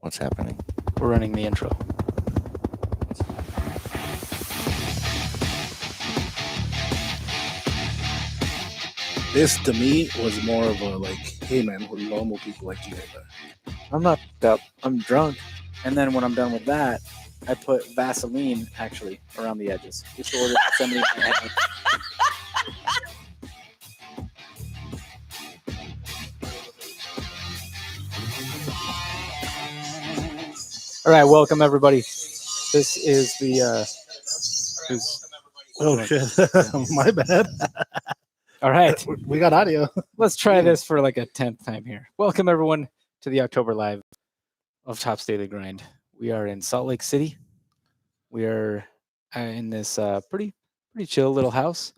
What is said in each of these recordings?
What's happening? We're running the intro. This to me was more of a like, hey man, we're normal people like you. I'm not up. I'm drunk. And then when I'm done with that, I put Vaseline actually around the edges. Just to order somebody. All right, welcome everybody. This is the. Oh shit, my bad. All right, We got audio. let's try this for like a 10th time here. Welcome everyone to the October Live of Topps Daily Grind. We are in Salt Lake City. We are in this pretty chill little house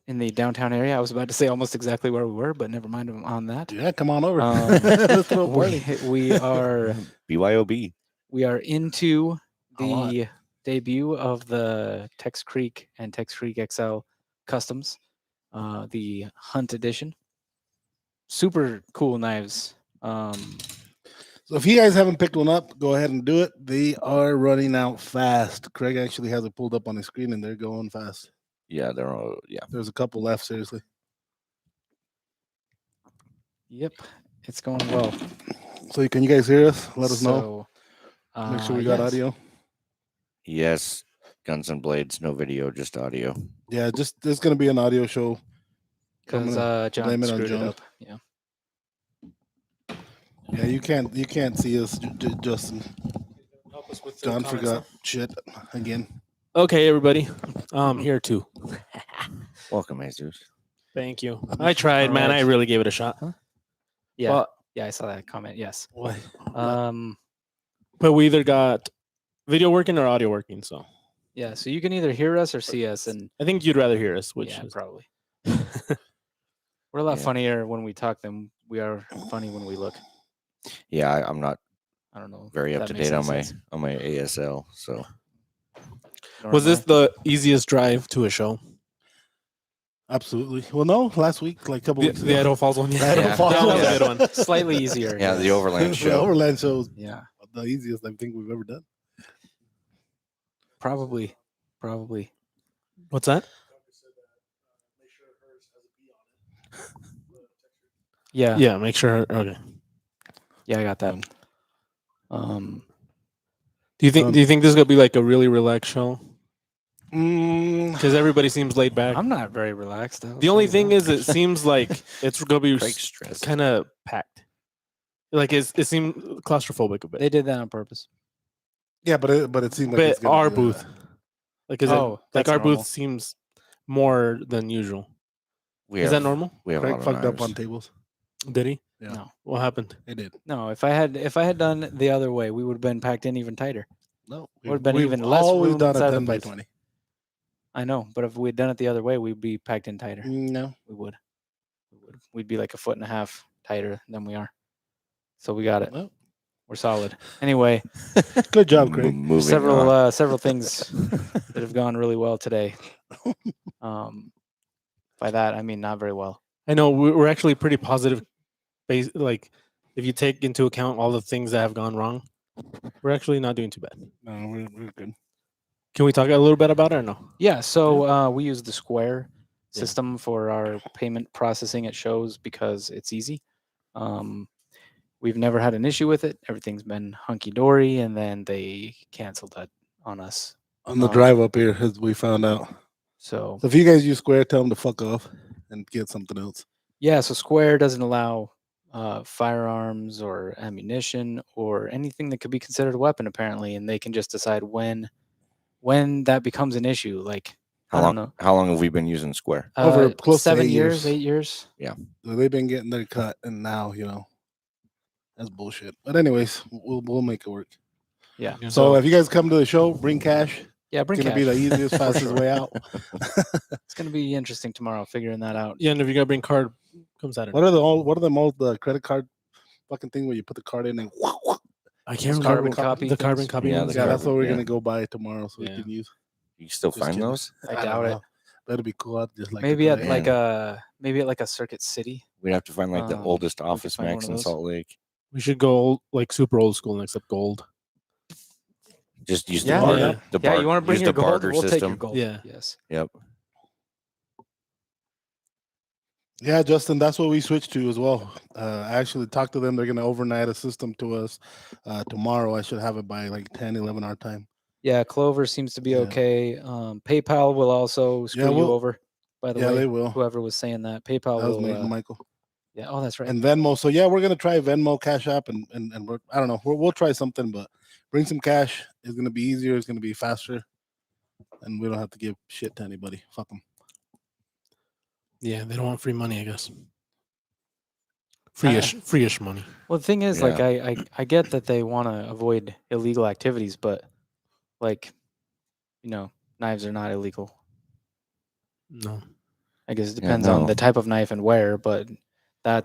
in the downtown area. I was about to say almost exactly where we were, but never mind on that. Yeah, come on over. Um, Let's throw a party. we are BYOB. we are into A lot. the debut of the Tex Creek and Tex Creek XL Customs, the Hunt Edition. Super cool knives. So if you guys haven't picked one up, go ahead and do it. They are running out fast. Craig actually has it pulled up on his screen, and they're going fast. Yeah, they're all. Yeah. There's a couple left. Seriously. Yep, it's going well. So can you guys hear us? Let us know. So, Make sure we got yes. audio. Yes. Guns and Blades. No video, just audio. Yeah, just there's gonna be an audio show. I'm Because gonna John blame it on screwed it John. up. Yeah. Yeah, you can't see us, Justin. Help us with John forgot shit again. Okay, everybody. Here too. Welcome, Jesus. Thank you. I tried, man. I really gave it a shot. Yeah. Well, Yeah, I saw that comment. Yes. what? Um. But we either got video working or audio working. So Yeah. So you can either hear us or see us, and I think you'd rather hear us, which yeah, is probably we're a lot Yeah. funnier when we talk than we are funny when we look. Yeah, I'm not I don't know. very if up that to makes date on any my sense. on my ASL. So Nor was am this I. the easiest drive to a show? Absolutely. Well, no, last week, like a couple The, weeks the ago. Idaho Falls one. Idaho Yeah. Falls. That was Yeah. a good one. Slightly easier? yeah, the Overland The show. Overland show was Yeah. the easiest I think we've ever done. Probably. What's that? Yeah. Yeah, make sure. Okay. Yeah, I got that. Um. Do you think this is gonna be like a really relaxed show? Mm, Because everybody seems laid back. I'm not very relaxed. The only thing is, it seems like it's gonna be Craig's stressed. kind of packed. Like it seemed claustrophobic a bit. they did that on purpose. yeah, but it seemed like But it's gonna our be, booth, like Oh, like that's our normal. booth seems more than usual. We Is have, that normal? We have a Craig lot of fucked up knives. on tables. Did he? Yeah. No. What happened? It did. No, if I had done the other way, we would have been packed in even tighter. No, Would've been we've even less always room done inside a the 10 by booth. 20. I know, but if we had done it the other way, we'd be packed in tighter. No, We would. We'd be like a foot and a half tighter than we are. So we got it. well, We're solid. Anyway, good job, Craig. Moving several on. several things that have gone really well today. By that I mean not very well. I know we're actually pretty positive. Like if you take into account all the things that have gone wrong, we're actually not doing too bad. No, we're good. Can we talk a little bit about it or no? Yeah, so we use the Square Yeah. system for our payment processing at shows because it's easy. We've never had an issue with it. Everything's been hunky dory, and then they canceled that on us. On the drive up here, as we found out. So So if you guys use Square, tell them to fuck off and get something else. yeah, so Square doesn't allow firearms or ammunition or anything that could be considered a weapon apparently, and they can just decide when that becomes an issue. Like I don't know, How long have we been using Square? Over close to 7 8 years, years. 8 years. So they've been getting their cut, and now that's bullshit. But anyways, we'll make it work. Yeah. So if you guys come to the show, bring cash. Yeah, bring It's gonna cash. be the easiest, fastest sure. way out. It's gonna be interesting tomorrow figuring that out. Yeah, and if you gotta bring card, comes out. What are the credit card fucking thing where you put the card in and I can't Those remember carbon copy the carbon things? copy. Yeah, ones. the yeah, that's what we're yeah. gonna go buy tomorrow, so Yeah. we can use. You can still Just find kidding. those? I don't doubt it. know. That'd be cool. I'd just like Maybe to at try it. like a Circuit City. We'd have to find like the Um, oldest could Office find one Max of in those. Salt Lake. We should go like super old school and accept gold. Just use Yeah, the barter. yeah. The Yeah, you want to bring use your the gold? barter We'll take your system. gold. Yeah. Yes. Yep. Yeah, Justin, that's what we switched to as well. I actually talked to them. They're going to overnight a system to us tomorrow. I should have it by like 10, 11 our time. Yeah, Clover seems to be Yeah. okay. PayPal will also screw you we'll- over. By the Yeah, way, they will. whoever was saying that, PayPal That was will. Michael. Yeah. Oh, that's right. And Venmo. So yeah, we're gonna try Venmo, Cash App, and we're, I don't know. We'll try something, but bring some cash. It's gonna be easier. It's gonna be faster, and we don't have to give shit to anybody. Fuck them. Yeah, they don't want free money, I guess. Free-ish money. Well, the thing is, like, I get that they want to avoid illegal activities, but like, knives are not illegal. No. I guess it depends on no. the type of knife and where, but I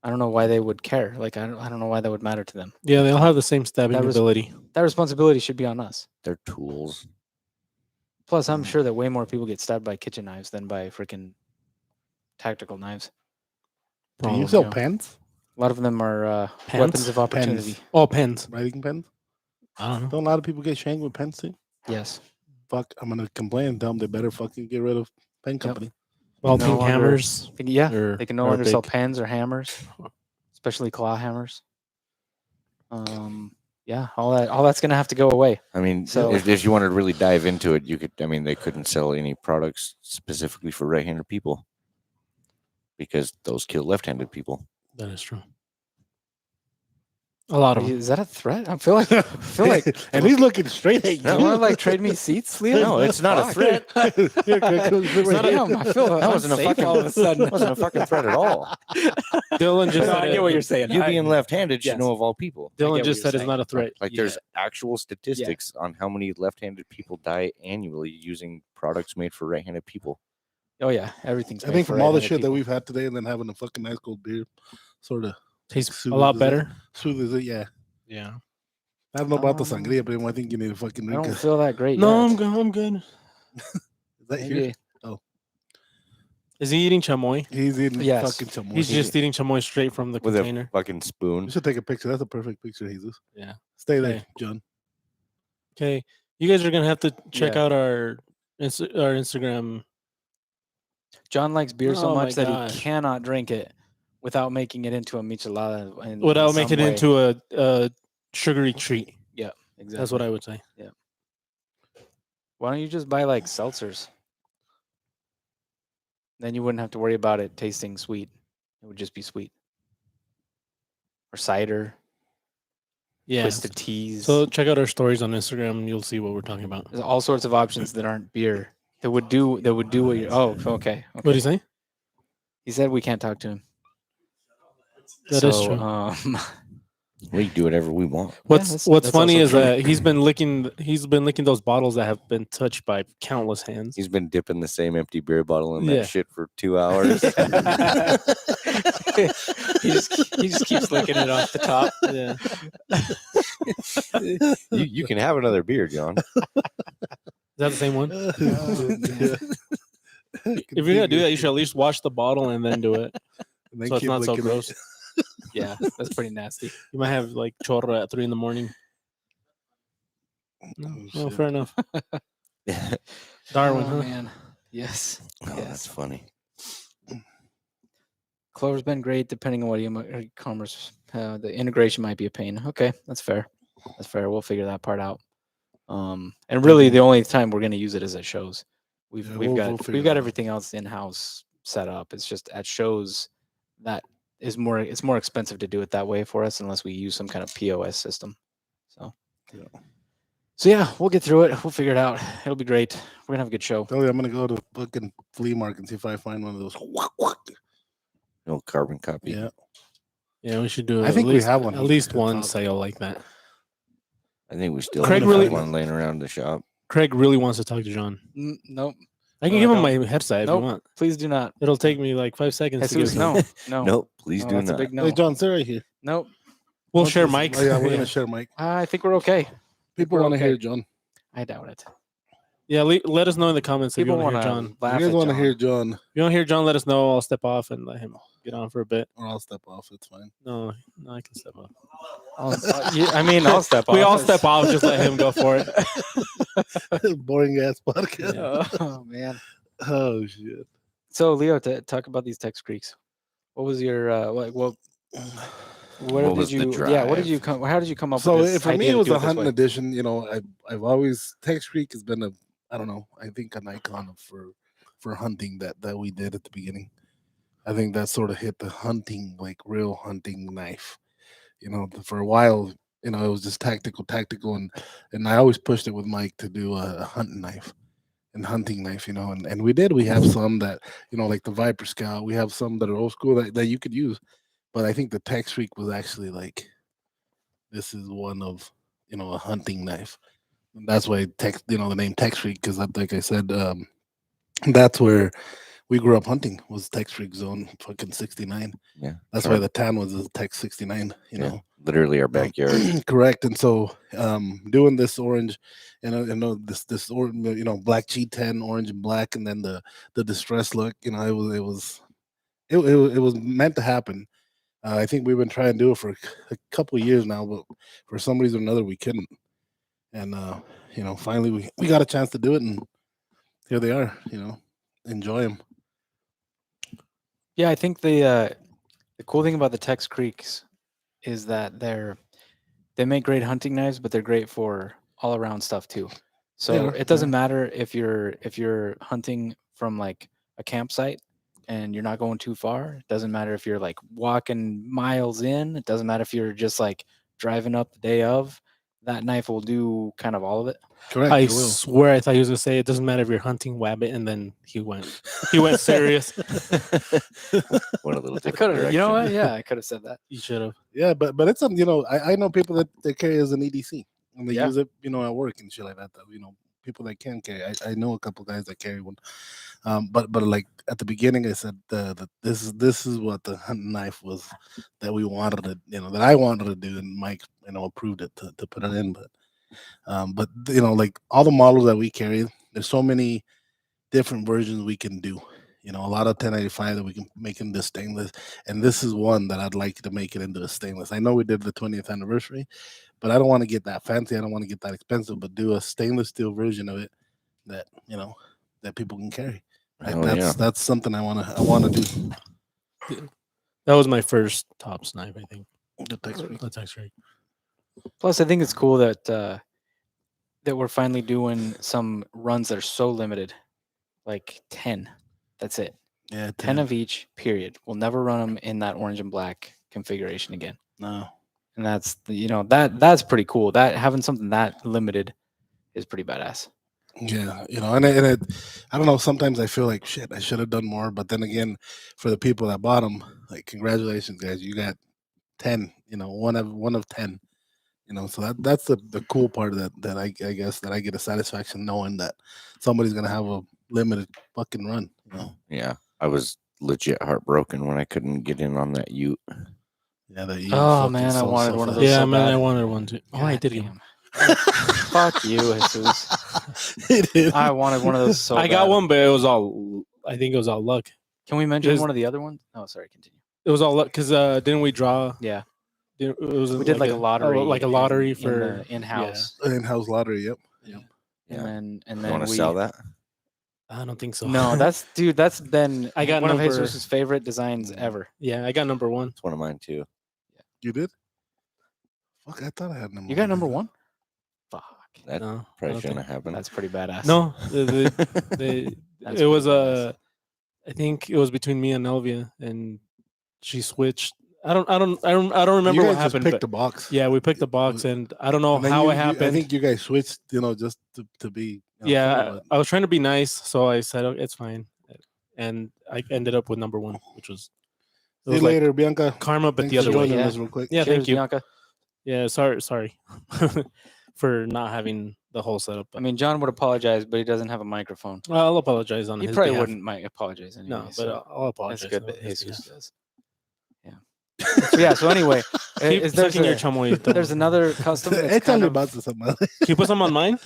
don't know why they would care. Like, I don't know why that would matter to them. Yeah, they all have the same stabbing That was- ability. That responsibility should be on us. They're tools. Plus, I'm sure that way more people get stabbed by kitchen knives than by freaking tactical knives. Do you Probably. sell Yeah. pens? A lot of them are Pens? weapons of opportunity. Oh, pens. Writing pens? I don't know. Don't a lot of people get shanked with pens too? Yes. Fuck, I'm gonna complain and tell them they better fucking get rid of pen company. Well, No pink longer- hammers. Yeah. Or- They can no or longer sell big. pens or hammers, especially claw hammers. Yeah, all that's gonna have to go away. I mean, So- if you wanted to really dive into it, you could. I mean, they couldn't sell any products specifically for right-handed people because those kill left-handed people. That is true. A lot of them. Is that a threat? I feel like and he's looking straight at you. you want to like trade me seats, Leo? No, it's not a Fuck. threat. Here, come It's not a- Damn, I feel That wasn't a unsafe fucking. all of a sudden. That wasn't a fucking threat at all. Dylan just No, said I it- get what you're saying. You I- being left-handed should Yes. know of all people. I Dylan get just what said you're it's not a threat. Like, there's actual statistics on how many left-handed people die annually using products made for right-handed people. Oh yeah, everything's. I made think for from all the right-handed shit that people. we've had today and then having a fucking nice cold beer sort of tastes a soothes lot it. better. soothes it. Yeah. Yeah. I don't know about the Um, sangria, but I think you need a fucking I drink. don't Is feel that great. No, yet. I'm good. I'm good. that here? Maybe. Is he eating chamoy? He's eating Yes. fucking chamoy. He's just eating chamoy straight from the With container. a fucking We spoon. should take a picture. That's a perfect picture, Jesus. Yeah. Stay there, Okay. John. Okay, you guys are gonna have to check Yeah. out our Instagram. John likes beer so Oh my much that gosh. he cannot drink it without making it into a michelada. Without making it into a sugary treat. Exactly. That's what I would say. Why don't you just buy like seltzers? Then you wouldn't have to worry about it tasting sweet. It would just be sweet. Or cider, Yeah. twisted teas. So check out our stories on Instagram and you'll see what we're talking about. There's all sorts of options that aren't beer that would do what you. Oh, okay. What do you say? He said we can't talk to him. That is So, true. We do whatever we want. that's What's funny also is true. that he's been licking those bottles that have been touched by countless hands. He's been dipping the same empty beer bottle in that Yeah. shit for 2 hours. he just keeps licking it off the top. Yeah. you can have another beer, John. Is that the same one? If If you're gonna do that, you should at least wash the bottle and then do it. So it's not so gross. Yeah, that's pretty nasty. You might have like chorro at 3 a.m. No, fair enough. Darwin, Oh, huh? man. Yes. Oh, that's funny. Clover's been great depending on what e-commerce. The integration might be a pain. Okay, that's fair. That's fair. We'll figure that part out. And really, the only time we're going to use it is at shows. We've Yeah, we've we'll got figure we've it got out. everything else in house set up. It's just at shows that is more. It's more expensive to do it that way for us unless we use some kind of POS system. So. Yeah. So yeah, we'll get through it. We'll figure it out. It'll be great. We're gonna have a good show. Tell you, I'm gonna go to fucking flea market and see if I find one of those. No carbon copy. Yeah, Yeah, we should do. I think we have one At here least at the one top. sale like that. I think we still Craig have really- one laying around the shop. Craig really wants to talk to John. Nope. I can No, I give him don't. my headset if Nope. you want. Please do not. It'll take me like 5 seconds to Jesus, give him. no. Nope, please No, do that's not. a big no. Hey, John, stay right here. Nope. We'll Don't share just- mics. Oh, yeah, we're gonna share mic. I think we're okay. People we're want to okay. hear John. I doubt it. Yeah, let us know in the comments if you People want to want hear to John. laugh you guys at want to John. hear John, If you want to hear John, let us know. I'll step off and let him get on for a bit. or I'll step off. It's fine. No, I can step off. I mean, I'll step off. We all It's- step off. Just let him go for it. Boring ass podcast. Yeah. Oh man. Oh shit. So Leo, to talk about these Tex Creeks. What was your what What did was the you what did you drive? come how did you come up So with this for me, idea it to was do a it this hunting way? edition. You know, I've always Tex Creek has been I don't know. I think an icon for hunting that we did at the beginning. I think that sort of hit the hunting, like real hunting knife. You know, for a while, you know, it was just tactical, and I always pushed it with Mike to do a hunting knife and hunting knife. You know, and we did. We have some that, you know, like the Viper Scout. We have some that are old school that you could use, but I think the Tex Freak was actually like, this is one of, you know, a hunting knife. And that's why the name Tex Freak, because like I said, that's where we grew up hunting, was Tex Freak Zone fucking 69. Yeah. That's Sure. why the tan was a Tex 69, you Yeah, know. literally our backyard. Correct. And so doing this orange, this you know, black G10, orange and black, and then the distress look, you know, it was meant to happen. I think we've been trying to do it for a couple of years now, but for some reason or another we couldn't. And you know, finally we got a chance to do it, and here they are. You know, enjoy them. Yeah, I think the cool thing about the Tex Creeks is that they make great hunting knives, but they're great for all around stuff too. So are, it doesn't matter if you're hunting from like a campsite and you're not going too far. It doesn't matter if you're like walking miles in. It doesn't matter if you're just like driving up the day of. That knife will do kind of all of it. Correct. I it will. swear I thought he was gonna say it doesn't matter if you're hunting wabbit, and then he went serious. What a little I different could have, you know what? direction. Yeah, I could have said that. You should have. Yeah, but it's something, you know, I know people that they carry as an EDC and they Yeah. use it, you know, at work and shit like that. You know, people that can carry. I know a couple guys that carry one. But like at the beginning, I said this is what the hunting knife was that we wanted to, you know, that I wanted to do, and Mike, you know, approved it to put it in. But you know, like all the models that we carry, there's so many different versions we can do. You know, a lot of 1095 that we can make into stainless, and this is one that I'd like to make it into a stainless. I know we did the 20th anniversary, but I don't want to get that fancy. I don't want to get that expensive, but do a stainless steel version of it that, you know, that people can carry. Right? Oh, yeah. That's something I wanna do. That was my first Tops knife, I think. The Tex Freak. That's actually Plus, I think it's cool that that we're finally doing some runs that are so limited, like 10. That's it. Yeah, 10 of each. Period. We'll never run them in that orange and black configuration again. no. And that's that's pretty cool. That having something that limited is pretty badass. Yeah, you know, and it, I don't know. Sometimes I feel like shit. I should have done more, but then again, for the people that bought them, like congratulations, guys, you got 10. You know, one of 10. You know, so that's the cool part of that I guess that I get a satisfaction knowing that somebody's gonna have a limited fucking run. You know, Yeah, I was legit heartbroken when I couldn't get in on that Ute. yeah. That you Oh, fucking man, I sold wanted so one of fast. those yeah, so man. bad. I wanted one too. Oh, I God did. Get damn. Fuck you, Jesus. He did. I wanted one of those so I got bad. one, but it was all. I think it was all luck. Can we mention There's- one of the other ones? Oh, sorry, continue. It was all luck because didn't we draw? Yeah. It was We did like a lottery. like a lottery in for the in-house. In-house lottery. Yep. Yeah. And You then want to we sell that? I don't think so. No, that's been I got one of number- Jesus' favorite designs ever. Yeah, I got number one. It's one of mine too. You did. Fuck! I thought I had number. You got number one? Fuck. That No, I probably don't shouldn't think- have happened. That's pretty badass. No, the That's it was pretty badass. I think it was between me and Elvia, and she switched. I don't remember you guys what happened. Just picked But the box. yeah, we picked the box, and I don't know And then how you- it you- happened. I think you guys switched. You know, just to be. You know, yeah, funny, I was trying to be nice, so I said "Oh, it's fine, and I ended up with number one, which was it See was you like later, Bianca. karma, but Thanks the for other way. joining yeah. us real quick. Yeah, Cheers, thank you. Bianca. Yeah, sorry for not having the whole setup. I mean, John would apologize, but he doesn't have a microphone. I'll apologize on He his probably behalf. wouldn't apologize anyway. No, but so I'll apologize. that's good on that his Jesus behalf. does. Yeah. So yeah. So anyway, Keep is there's, sucking your a, chamoy. there's another custom. That's Échale kind of, más esa madre. Can you put some on mine?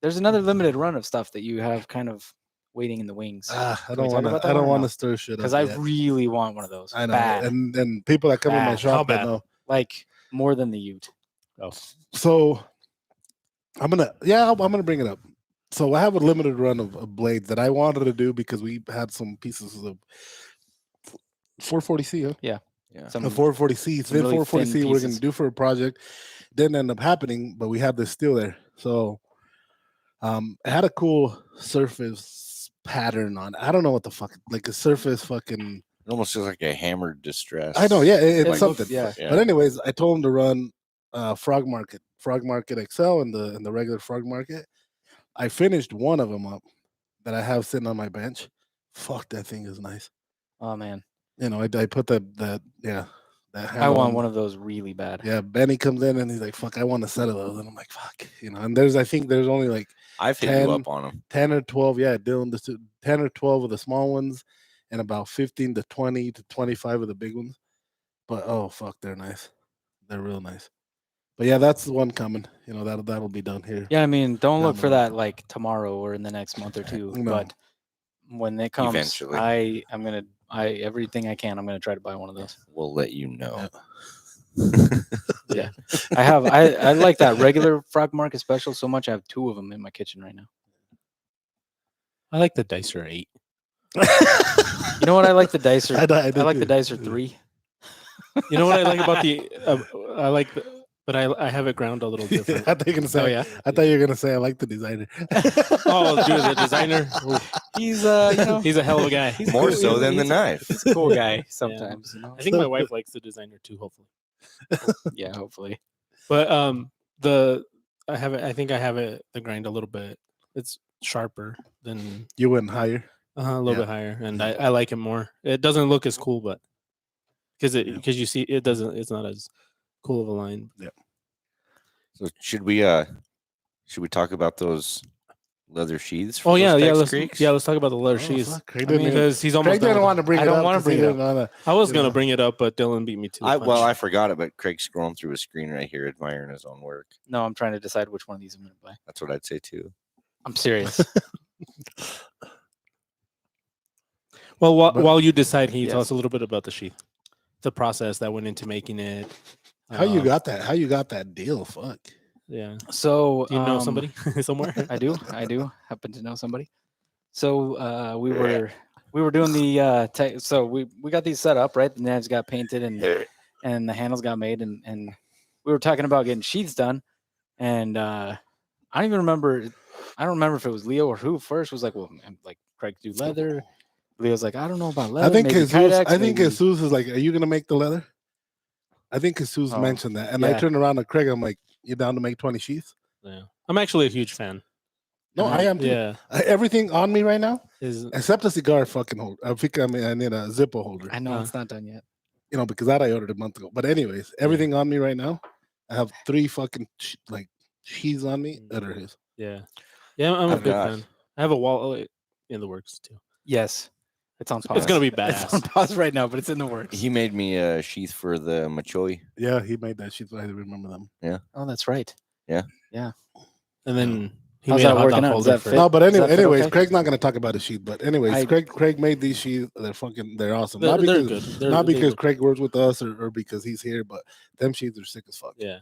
there's another limited run of stuff that you have kind of waiting in the wings. I Can we don't talk want about to. that I don't one or want no? to stir shit up. Because I yet. really want one of those. I know, Bad. and people that come in my Bad. shop How that bad? know. Like more than the Ute. Oh, So I'm gonna bring it up. So I have a limited run of blades that I wanted to do because we had some pieces of 440C, huh? Yeah. Some, A 440C, some thin really 440C. thin We're gonna pieces. do for a project. Didn't end up happening, but we had this steel there. So it had a cool surface pattern on. I don't know what the fuck, like a surface fucking. It almost looks like a hammered distress. I know, yeah, it's looks- something. yeah. But anyways, I told him to run Frog Market XL and the regular Frog Market. I finished one of them up that I have sitting on my bench. Fuck, that thing is nice. Oh man, You know, I put that I handle want on. one of those really bad. Yeah, Benny comes in and he's like, "Fuck, I want a set of those," and I'm like, "Fuck," you know. And I think there's only like I've hit 10 you up on them. 10 or 12. Yeah, Dylan, 10 or 12 of the small ones, and about 15 to 20 to 25 of the big ones. But oh fuck, they're nice. They're real nice. But yeah, that's the one coming. You know, that'll be done here. Yeah, I mean, don't Down look the for road. that like tomorrow or in the next month or two. No. But when it comes, Eventually. I'm gonna everything I can. I'm gonna try to buy one of those. We'll let you know. Yeah, I like that regular Frog Market special so much. I have 2 of them in my kitchen right now. I like the Dicer 8. You know what? I like the Dicer. I do like the too. Dicer 3. You know what I like about the? I like, but I have it ground a little different. I thought you were gonna say. Oh yeah, I thought you were gonna say I like the designer. Oh, dude, the designer. Oof, he's you know he's a hell of a guy. he's More cool. so than the He's- knife. He's a cool guy sometimes. You know? I think my wife likes the designer too. Hopefully, Yeah, hopefully. but I think I have it the grind a little bit. It's sharper than You went higher. a little Yeah. bit higher, and I like it more. It doesn't look as cool, but because Yeah. you see it doesn't. It's not as cool of a line. So should we talk about those leather sheaths? Oh for yeah, those yeah. Tex Let's Creeks? let's talk about the leather Oh, sheaths fuck, Craig I mean, didn't even- because he's almost. Craig done didn't with want to bring I it don't up. wanna 'cause bring he it didn't wanna- it. I was gonna Yeah. bring it up, but Dylan beat me to the punch. I forgot it, but Craig's scrolling through his screen right here, admiring his own work. No, I'm trying to decide which one of these I'm gonna buy. That's what I'd say too. I'm serious. Well, But- while you decide, can you tell Yes. us a little bit about the sheath, the process that went into making it? How you got that? How you got that deal? Fuck. Yeah. So Do you know somebody somewhere? I do happen to know somebody. So we were doing the so we got these set up, right? The knives got painted and the handles got made, and we were talking about getting sheaths done, and I don't even remember. I don't remember if it was Leo or who first was like, well, I'm like Craig do leather. Leo's like, I don't know about leather. I think maybe Jesus. Kydex, I think maybe- Jesus is like, "Are you gonna make the leather?" I think Jesus Oh, mentioned that, and I yeah. turned around to Craig. I'm like, "You down to make 20 sheaths?" Yeah. I'm actually a huge fan. No, I am. Too. Yeah. Everything on me right now, Is except a cigar fucking holder. I mean, I need a Zippo holder. I know Uh, it's not done yet. You know, because that I ordered a month ago. But anyways, everything on me right now, I have 3 fucking like sheaths on me that are his. yeah. Yeah, I'm a Oh, big gosh. fan. I have a wall in the works too. Yes, it's on pause. It's gonna be It's on badass. pause right now, but it's in the works. He made me a sheath for the Machoi. Yeah, he made that sheath. I remember them. Oh, that's right. And then he How's made a that hot working dog out? Does holder that for fit? No, but Does that fit anyways, okay? Craig's not gonna talk about his sheath. But anyways, I- Craig made these sheaths. They're awesome. They're not good. because They're- not they because look- Craig works with us or because he's here, but them sheaths are sick as fuck. Yeah.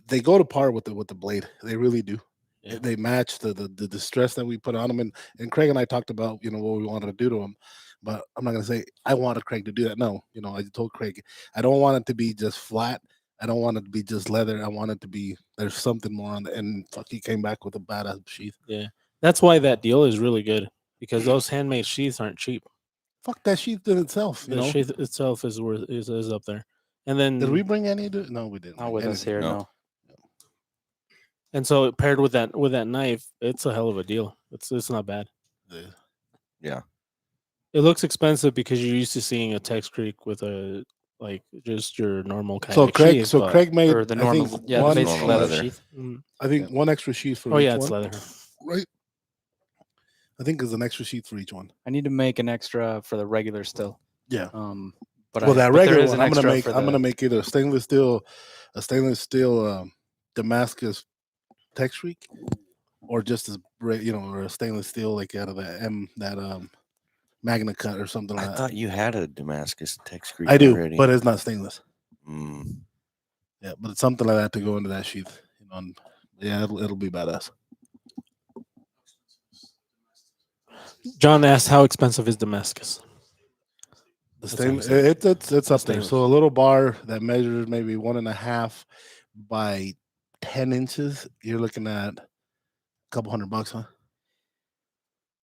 They go to par with the blade. They really do. Yeah. They match the distress that we put on them. And Craig and I talked about what we wanted to do to them. But I'm not gonna say I wanted Craig to do that. No, I told Craig I don't want it to be just flat. I don't want it to be just leather. I want it to be there's something more on it. And fuck, he came back with a badass sheath. That's why that deal is really good because those handmade sheaths aren't cheap. Fuck that sheath in itself. The sheath itself is worth is up there. And then Did we bring any? No, we didn't. Not bring with us anything. here, No. no. and so paired with that knife, it's a hell of a deal. It's not bad. Yeah. It looks expensive because you're used to seeing a Tex Creek with a like just your normal kind So of Craig, sheath, so but- Craig made Or the I normal, think yeah, the one, basic normal leather leather. sheath. Mm. I think one extra sheath for Oh each yeah, it's one, leather. right? I think there's an extra sheet for each one. I need to make an extra for the regular still. Yeah. But Well, that but there regular is one, an I'm gonna extra make. for I'm gonna the- make either a stainless steel Damascus Tech Shriek, or just as or a stainless steel like out of that Magna Cut or something I like that. thought you had a Damascus Tech Screek I do, already. but it's not stainless. Mm. Yeah, but it's something like that to go into that sheath. And yeah, it'll be badass. John asked, "How expensive is Damascus?" The That's what I'm stainless, saying. it's up there. stainless. So a little bar that measures maybe 1.5 by 10 inches. You're looking at a couple $100, huh?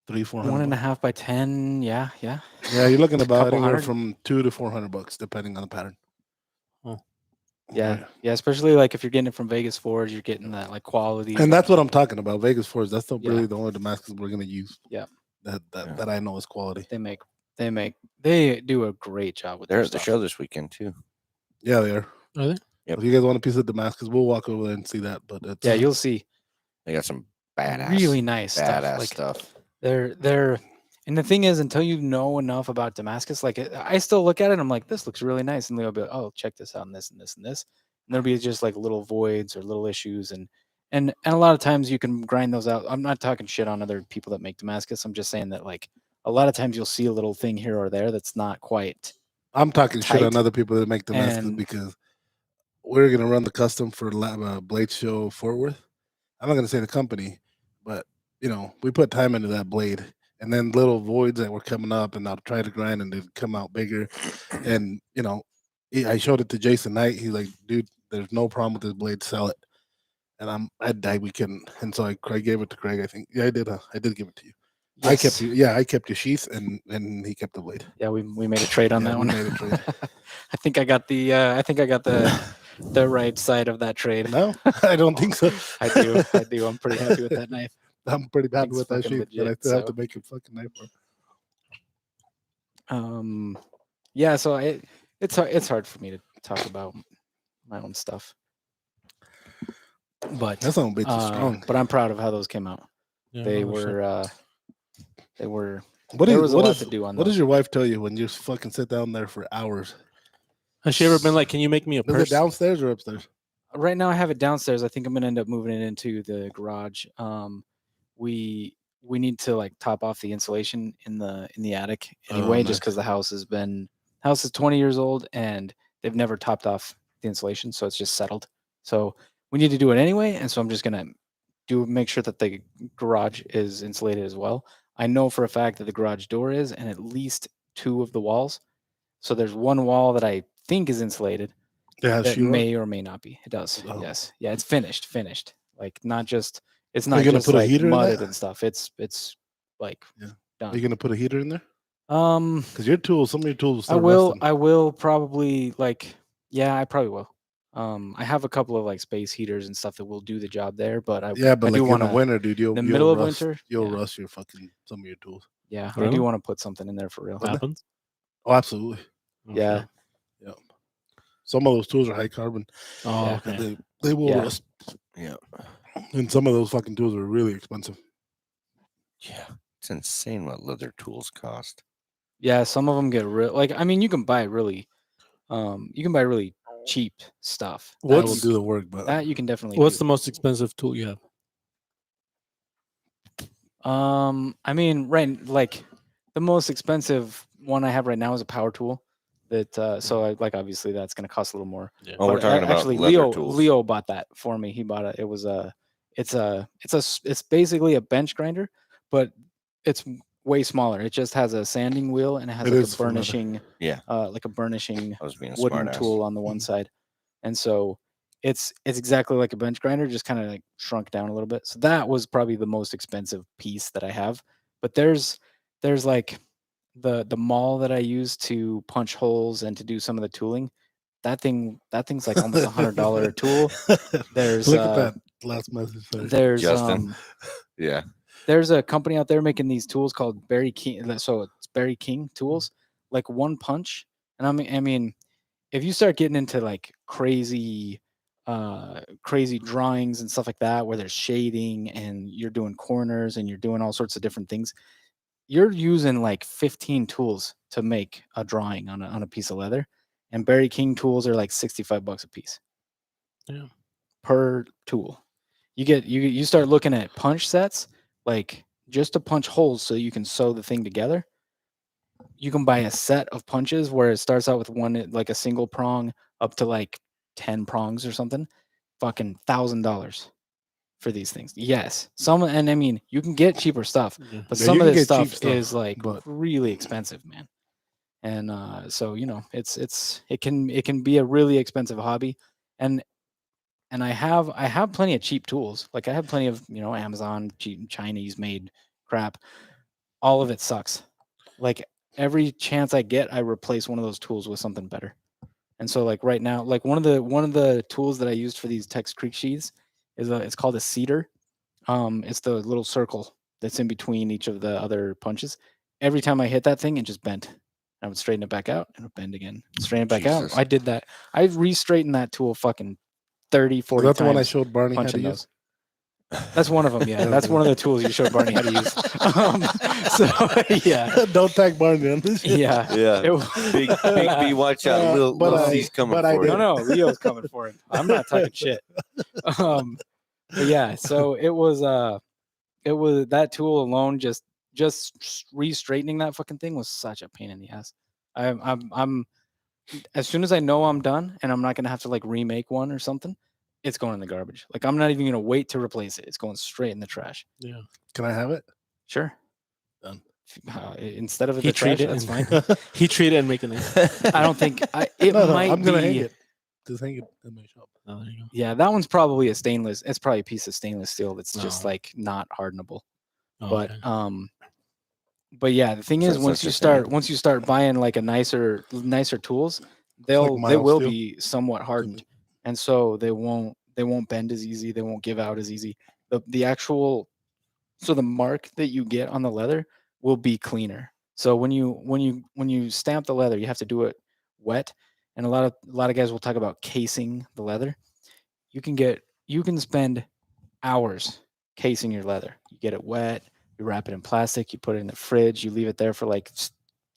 300-400. 1.5 by 10. Yeah. Yeah, you're looking about Couple anywhere hundred. from $200 to $400, depending on the pattern. Oh. Yeah. Yeah. Especially like if you're getting it from Vegas Forge, you're getting that like quality. And that's what I'm talking about. Vegas Forge. That's Yeah. really the only Damascus we're gonna use. Yeah. That I know is quality. They do a great job with They're their at the stuff. show this weekend too. Yeah, they are. Are they? Yep. If you guys want a piece of Damascus, we'll walk over there and see that. But it's, Yeah, you'll see They got some badass, really nice stuff. badass Like stuff. they're and the thing is, until you know enough about Damascus, like I still look at it and I'm like, this looks really nice, and they'll be like, oh, check this out and this and this and this, and there'll be just like little voids or little issues, and a lot of times you can grind those out. I'm not talking shit on other people that make Damascus. I'm just saying that like a lot of times you'll see a little thing here or there that's not quite. I'm talking shit on tight, other people that make Damascus and- because we're gonna run the custom for Blade Show Fort Worth. I'm not gonna say the company, but we put time into that blade, and then little voids that were coming up, and I'll try to grind, and they'd come out bigger. And I showed it to Jason Knight. He's like, dude, there's no problem with this blade. Sell it. And we couldn't. And so I gave it to Craig. I think, yeah, I did. I did give it to you. I kept Yes. I kept your sheath, and he kept the blade. Yeah, we made a trade on Yeah, that we one. made a trade. I think I got the right side of that trade. No, I don't think so. I do. I'm pretty happy with that knife. I'm pretty happy Thing's with that fucking sheath, but I legit, still have so. to make a fucking knife for it. Yeah, so it's hard for me to talk about my own stuff. But That sound a bit too strong. But I'm proud of how those came out. Yeah, They no shit. were What there is- was a what lot is- to do on What those. does your wife tell you when you just fucking sit down there for hours? Has she ever been like, "Can you make me a Is it purse?" downstairs or upstairs? Right now I have it downstairs. I think I'm gonna end up moving it into the garage. We need to like top off the insulation in the attic anyway, just nice. because the house is 20 years old and they've never topped off the insulation, so it's just settled. So we need to do it anyway, and so I'm just gonna make sure that the garage is insulated as well. I know for a fact that the garage door is, and at least 2 of the walls. So there's one wall that I think is insulated Yeah, that she may or may may It does. Oh. Yes. Yeah, it's finished. Like not just it's Are not you gonna just put a like heater in mudded that? and stuff. It's like Yeah. Are done. you gonna put a heater in there? Um Because your tools, some of your tools. I start will rusting. I will probably I probably will. I have a couple of like space heaters and stuff that will do the job there, but I Yeah, but I do like in the wanna winter, dude, you'll middle of rust, winter. you'll Yeah, rust your fucking some of your tools. yeah, I Really? do want to put something in there for real. What happens? Oh, absolutely. Oh, Yeah. shit. Yeah. Some of those tools are high carbon. Oh, Yeah. okay. And they will Yeah. rust. Yeah. And some of those fucking tools are really expensive. Yeah. It's insane what leather tools cost. Yeah, some of them get real I mean you can buy really cheap stuff. That will What's do the work, but That you can definitely what's do. the most expensive tool you have? I mean, right, like the most expensive one I have right now is a power tool. That so obviously that's going to cost a little more. Yeah. Oh, we're But talking about actually leather tools. Leo bought that for me. He bought it. It was it's basically a bench grinder, but it's way smaller. It just has a sanding wheel and it has It like is a for leather. burnishing Yeah. like a burnishing I was being a wooden smart tool on the one Mhm. side, and so it's exactly like a bench grinder, just kind of like shrunk down a little bit. So that was probably the most expensive piece that I have. But there's like the maul that I use to punch holes and to do some of the tooling. That thing's like almost $100 tool. There's Look at that last message. Sorry. there's Justin. Yeah. there's a company out there making these tools called Barry King. So it's Barry King tools, like one punch. And I mean, if you start getting into like crazy drawings and stuff like that, where there's shading and you're doing corners and you're doing all sorts of different things, you're using like 15 tools to make a drawing on a piece of leather. And Barry King tools are like $65 a piece. Yeah. per tool. You start looking at punch sets, like just to punch holes so you can sew the thing together. You can buy a set of punches where it starts out with one, like a single prong, up to like 10 prongs or something. Fucking $1,000 for these things. Yes, some, and I mean you can get cheaper stuff, Yeah. but Yeah, some you of can this get cheap stuff stuff, is like but- really expensive, man. And so it can be a really expensive hobby, and I have plenty of cheap tools. Like I have plenty of Amazon cheap Chinese made crap. All of it sucks. Like every chance I get, I replace one of those tools with something better. And so like right now, like one of the tools that I used for these Tex Creek sheaths is it's called a cedar. It's the little circle that's in between each of the other punches. Every time I hit that thing, it just bent. I would straighten it back out and it would bend again. Straighten it back Jesus. out. I did that. I re-straightened that tool fucking 30, 40 That's the one I times showed Barney how to punching use. those. That's one of them. Yeah, that's one of the tools you showed Barney how to use. So yeah, Don't tag Barney on this. shit. yeah. Yeah. It- Big B, watch out. Little C's coming but I for did. you. no, Leo's coming for him. I'm not talking shit. But yeah, so it was that tool alone, just re-straightening that fucking thing was such a pain in the ass. I'm as soon as I know I'm done and I'm not gonna have to like remake one or something, it's going in the garbage. Like I'm not even gonna wait to replace it. It's going straight in the trash. Yeah. Can I have it? Sure. Done. Instead of in He the trash, treated that's fine. it. He treated it and make it nice. I don't think it No, might I'm gonna be. hang it. Just hang it in my shop. Oh, there you go. Yeah, that one's probably a stainless. It's probably a piece of stainless steel that's just Oh. like not hardenable. Oh, But okay. but yeah, the thing So is it's once such you a start thing. once you start buying like a nicer tools, they mild will steel. be somewhat hardened, and so they won't bend as easy. They won't give out as easy. The actual the mark that you get on the leather will be cleaner. So when you stamp the leather, you have to do it wet, and a lot of guys will talk about casing the leather. You can spend hours casing your leather. You get it wet, you wrap it in plastic, you put it in the fridge, you leave it there for like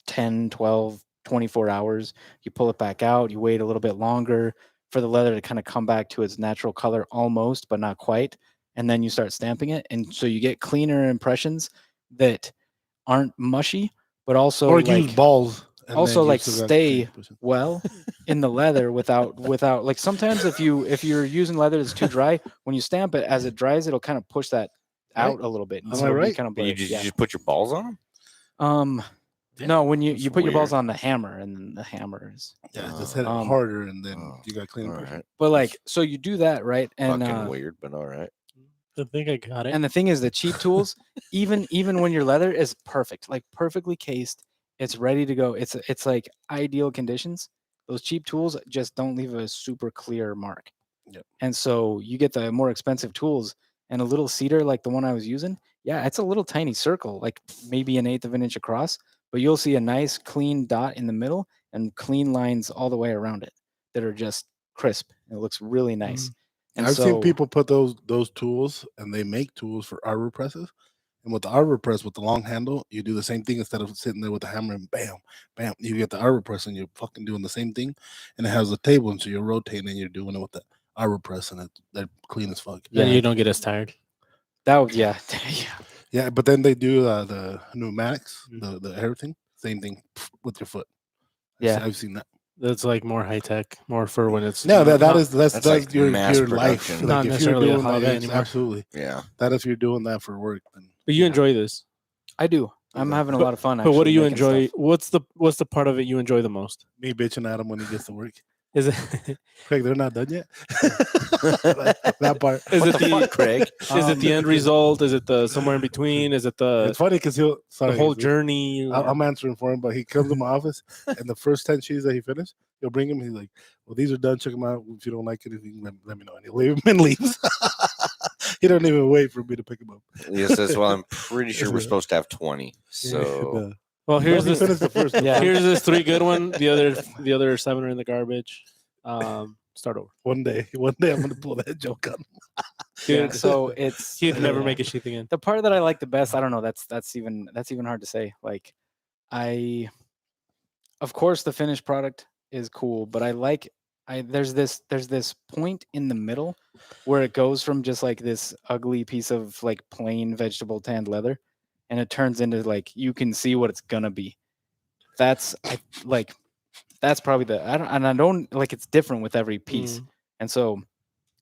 10, 12, 24 hours. You pull it back out, you wait a little bit longer for the leather to kind of come back to its natural color almost, but not quite. And then you start stamping it. And so you get cleaner impressions that aren't mushy, but also Or like use balls. and also, then you like, still got stay 50%. well in the leather without like sometimes if you're using leather that's too dry, when you stamp it as it dries, it'll kind of push that out a little bit. Am and I so it'll be right? kind of But you blurry. just put your balls on them? Yeah, No, when you that's put your balls weird. on the hammer, and then the hammer is. Yeah, just hit it Um, harder, and then Oh, you got clean all impression. right. But like, so you do that, right? And Fucking weird, but all right. I think I got it. and the thing is, the cheap tools, even when your leather is perfect, like perfectly cased, it's ready to go. It's like ideal conditions. Those cheap tools just don't leave a super clear mark. Yep. And so you get the more expensive tools, and a little cedar like the one I was using. Yeah, it's a little tiny circle, like maybe an eighth of an inch across, but you'll see a nice clean dot in the middle and clean lines all the way around it that are just crisp. It looks really nice. And I've so, seen people put those tools, and they make tools for arbor presses. And with the arbor press with the long handle, you do the same thing instead of sitting there with the hammer and bam, bam. You get the arbor press, and you're fucking doing the same thing. And it has a table, and so you're rotating, and you're doing it with the arbor press, and they're clean as fuck. Then yeah. you don't get as tired. that would, yeah, yeah. Yeah, but then they do the pneumatics, Mm-hmm. the everything, same thing with your foot. Yeah. I've seen that. That's like more high tech, more for when it's No, not- that's that's like your mass life. production. Not Like if you're necessarily a doing hobby that, anymore. absolutely. Yeah. That if you're doing that for work, then But you Yeah. enjoy this. I do. I'm Exactly. having a lot of fun. But what do actually you making enjoy? stuff. What's the part of it you enjoy the most? me bitching at him when he gets to work. Is it Craig, they're not done yet. that part. is What it the the fuck, Craig? is it the end result? Is it the somewhere in between? Is it It's the funny because he'll sorry, whole he's- journey? I'm answering for him, but he comes to my office, and the first 10 sheets that he finished, he'll bring him. He's like, "Well, these are done. Check them out. If you don't like anything, let me know." And he'll leave him and leaves. He don't even wait for me to pick him up. Yes, that's why I'm pretty sure we're supposed to have 20. So No. Well, here's he this. finished the first. Yeah. Here's this 3 good one. The other 7 are in the garbage. Start over. One day I'm gonna pull that joke on him. Yeah, Dude, so it's he'd never make a sheath again. the part that I like the best. I don't know. That's even hard to say. Like, of course, the finished product is cool, but I like there's this point in the middle where it goes from just like this ugly piece of like plain vegetable tanned leather, and it turns into like you can see what it's gonna be. That's that's probably I don't like it's different with every piece, and so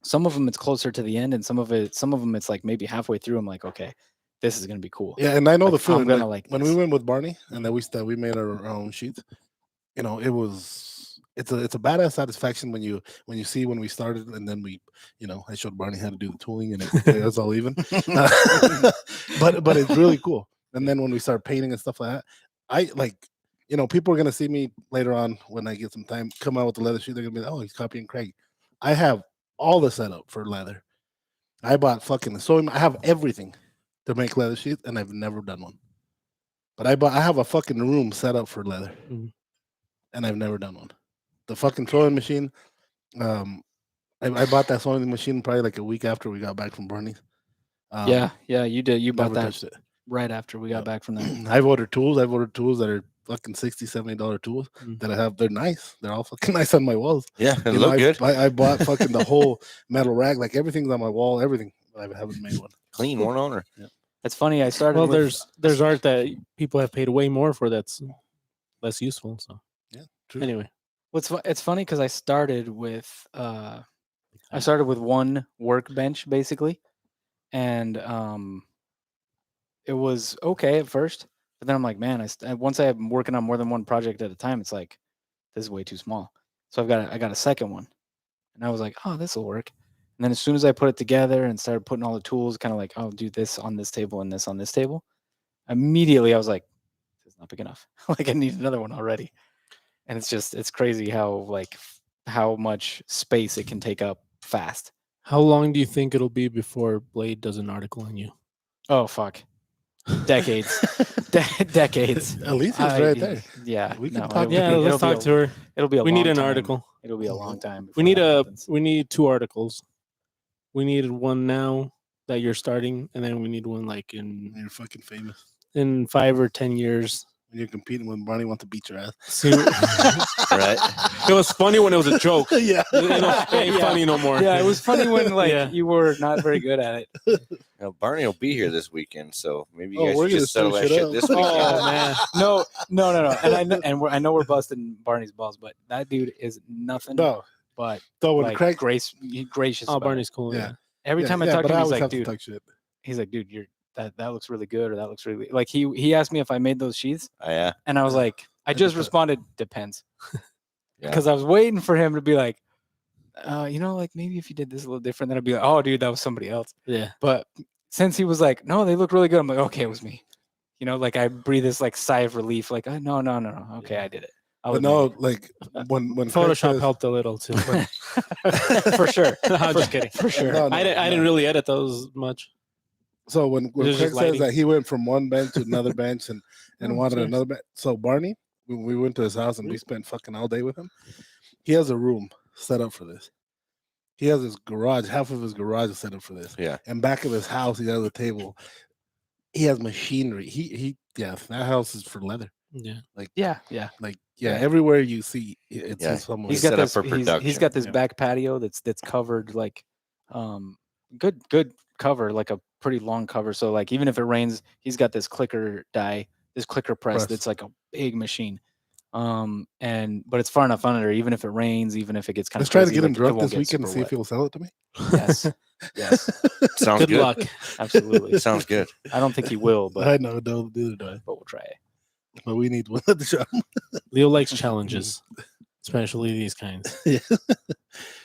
some of them it's closer to the end, and some of them it's like maybe halfway through. I'm like, okay, this is gonna be cool. Yeah, and I know Like, the feeling. I'm gonna like, like when this. we went with Barney and that we made our own sheets. You know, it's a badass satisfaction when you see when we started, and then I showed Barney how to do the tooling, and it was all even. But it's really cool. And then when we start painting and stuff like that, I like, people are gonna see me later on when I get some time come out with the leather sheet. They're gonna be like, oh, he's copying Craig. I have all the setup for leather. I bought fucking sewing. I have everything to make leather sheets, and I've never done one. But I have a fucking room set up for leather, and I've never done one. The fucking sewing machine. I bought that sewing machine probably like a week after we got back from Barney's. Yeah, you did. You bought never that touched it. right after we got Yep. back from there. I've ordered tools that are fucking $60-$70 tools that I have. They're nice. They're all fucking nice on my walls. Yeah, it You know, look good. I bought fucking the whole metal rack. Like everything's on my wall. Everything. I haven't made one. Clean, one owner. It's funny. I started. Well, with, there's art that people have paid way more for that's less useful. So True. anyway, it's funny because I started with one workbench basically, and it was okay at first, but then I'm like, man, once I'm working on more than one project at a time, it's like this is way too small. So I got a second one, and I was like, oh, this will work. And then as soon as I put it together and started putting all the tools, kind of like, I'll do this on this table and this on this table, immediately I was like, this is not big enough. Like I need another one already. And it's crazy how much space it can take up fast. how long do you think it'll be before Blade does an article on you? Oh fuck, decades, decades. At least it's right there. Yeah, We can no, talk- Yeah, let's talk to her. It'll be a. We need long an time. article. It'll be a long time. We before that happens. need 2 articles. We need one now that you're starting, and then we need one like You're fucking famous. in 5 or 10 years. When you're competing when Barney wants to beat your ass. See, Right? it was funny when it was a joke. Yeah. It ain't Yeah. funny no more. Yeah, it was funny when like Yeah. you were not very good at it. Now, Barney will be here this weekend, so maybe you Oh, guys we're should gonna just settle stir that shit shit up. this weekend. Oh man, No. And I know we're busting Barney's balls, but that dude is nothing No. but So when like Craig. gracious. oh about it. Barney's cool. Yeah. Yeah. Every Yeah, time I yeah, talk but to him, he's always like, have to dude, talk shit. you're that looks really good, or that looks really like he asked me if I made those sheets, Oh, yeah. and I was like, I I just did that. responded, depends, Yeah. because I was waiting for him to be like, like maybe if you did this a little different, then I'd be like, oh, dude, that was somebody else. Yeah. But since he was like, no, they look really good, I'm like, okay, it was me. Like I breathe this like sigh of relief, like, no, okay, I did it. I'll But admit no, it." like when Craig Photoshop says- helped a little too. for sure, I'm just kidding. for sure. No, no, I didn't no. really edit those much. So when was Craig just says lighting. that he went from one bench to another bench and Oh, wanted serious? another bench. So Barney, when we went to his house and we spent fucking all day with him, he has a room set up for this. He has his garage, half of his garage is set up for this. Yeah. And back of his house, he has a table. He has machinery. That house is for leather. Yeah. Yeah. Like, Yeah. everywhere you see it's Yeah. someone. He's Set got up this. for He's production, got this yeah. back patio that's covered like, good cover, like a pretty long cover. So like even if it rains, he's got this clicker press Press. that's like a big machine. But it's far enough under, even if it rains, even if it gets kind Let's of try to crazy, get him like, it drunk won't this get weekend and super see if wet. he'll sell it to me. Yes, yes, Sounds Good good. luck. absolutely. Sounds good. I don't think he will, but I know, no, neither do I. but we'll try it. But we need one at the shop. Leo likes challenges, especially these kinds. Yeah.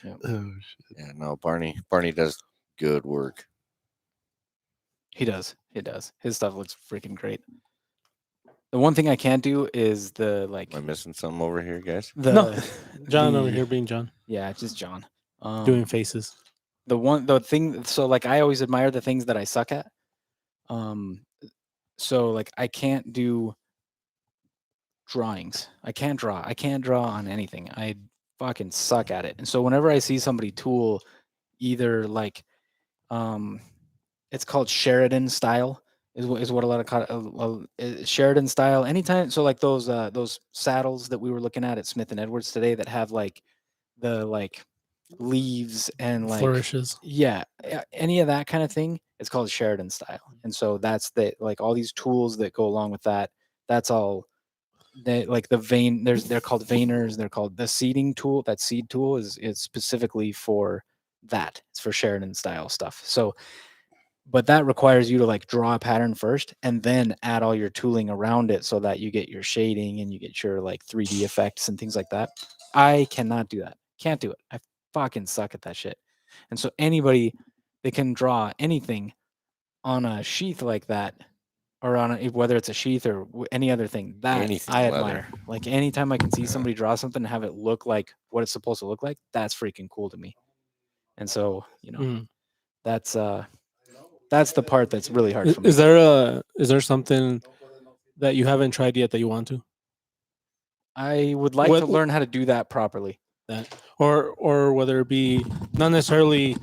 Yep. Oh, shit. Yeah, no, Barney does good work. He does. His stuff looks freaking great. The one thing I can't do is the like Am I missing something over here, guys? the No, John over the- here being John, Yeah, just John. doing faces. The thing. So like I always admire the things that I suck at. So like I can't do drawings. I can't draw. I can't draw on anything. I fucking suck at it. And so whenever I see somebody tool, either like, it's called Sheridan style is what a lot of Sheridan style. Anytime, so like those saddles that we were looking at Smith and Edwards today that have like the like leaves and like Flourishes. any of that kind of thing, it's called Sheridan style. And so that's the like all these tools that go along with that. That's all they like the vein. They're called veiners. They're called the seeding tool. That seed tool is specifically for that. It's for Sheridan style stuff. So, but that requires you to like draw a pattern first and then add all your tooling around it so that you get your shading and you get your like 3D effects and things like that. I cannot do that. Can't do it. I fucking suck at that shit. And so anybody that can draw anything on a sheath like that, or on whether it's a sheath or any other thing, that Anything I leather. admire. Like anytime I can see somebody draw something and have it look like what it's supposed to look like, that's freaking cool to me. And so, you know, Mm. that's the part that's really hard for me. Is there something that you haven't tried yet that you want to? I would like What- to learn how to do that properly. That or whether it be not necessarily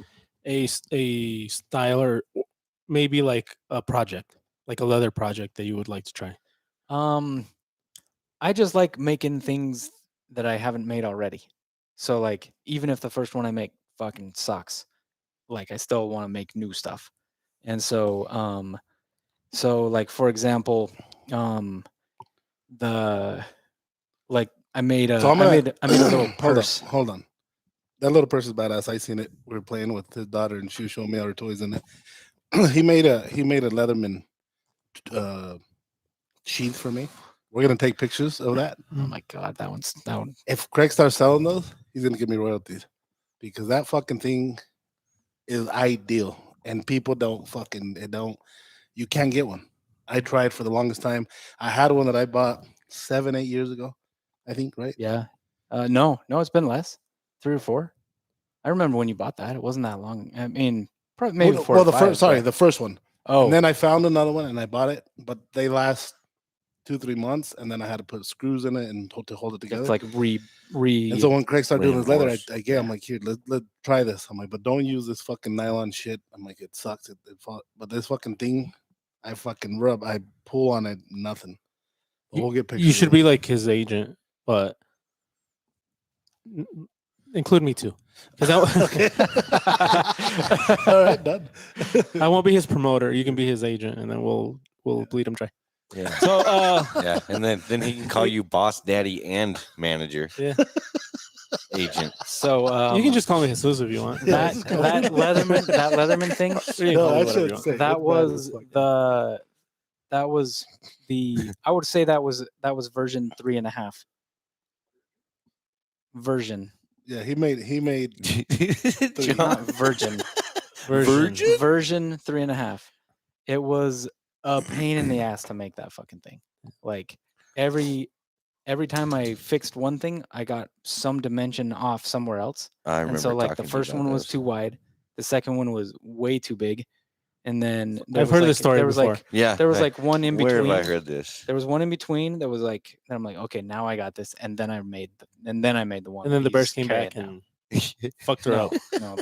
a style or maybe like a project, like a leather project that you would like to try. I just like making things that I haven't made already. So like even if the first one I make fucking sucks, like I still want to make new stuff. And so so like for example, the like I made a So I'm gonna, I made a little purse. Hold on. That little purse is badass. I seen it. We were playing with his daughter, and she was showing me all her toys in it. he made a Leatherman sheath for me. We're gonna take pictures of that. Oh my god, that one. If Craig starts selling those, he's gonna give me royalties because that fucking thing is ideal, and people don't fucking it don't. You can't get one. I tried for the longest time. I had one that I bought 7-8 years ago, I think, right? Yeah. No, it's been less. 3 or 4. I remember when you bought that. It wasn't that long. I mean, probably maybe 4 or the 5, first, sorry, but- the first one. Oh, And then I found another one and I bought it, but they last 2-3 months, and then I had to put screws in it and to hold it together. it's like re. And so when Craig started doing his leather, reinforced. I get, I'm like, here, let's try this. I'm like, but don't use this fucking nylon shit. I'm like, it sucks. But this fucking thing, I fucking rub, I pull on it, nothing. But we'll get pictures. You should of be it. like his agent, but include me too, because Okay. All right, done. I won't be his promoter. You can be his agent, and then we'll bleed him dry. Yeah. So Yeah. And then he can call you boss, daddy, and manager. Yeah. Agent. So you can just call me Jesus if you want. Yeah, that just go that ahead. Leatherman thing. You can No, call me I whatever should you want. say, That it's bad as was the I would say that was version 3.5 version. Yeah, he made Not virgin. Version. Version 3.5. It was a pain in the ass to make that fucking thing. Like every time I fixed one thing, I got some dimension off somewhere else. I remember. And so like the talking to you first about one was this. too wide, the second one was way too big, and then I've heard this story there was before. like Yeah. there was like one in Where between. have I heard this? There was one in between that was like, then I'm like, okay, now I got this, and then I made the one. And then the that bears he's came carrying back now. and fucked her No, up. no.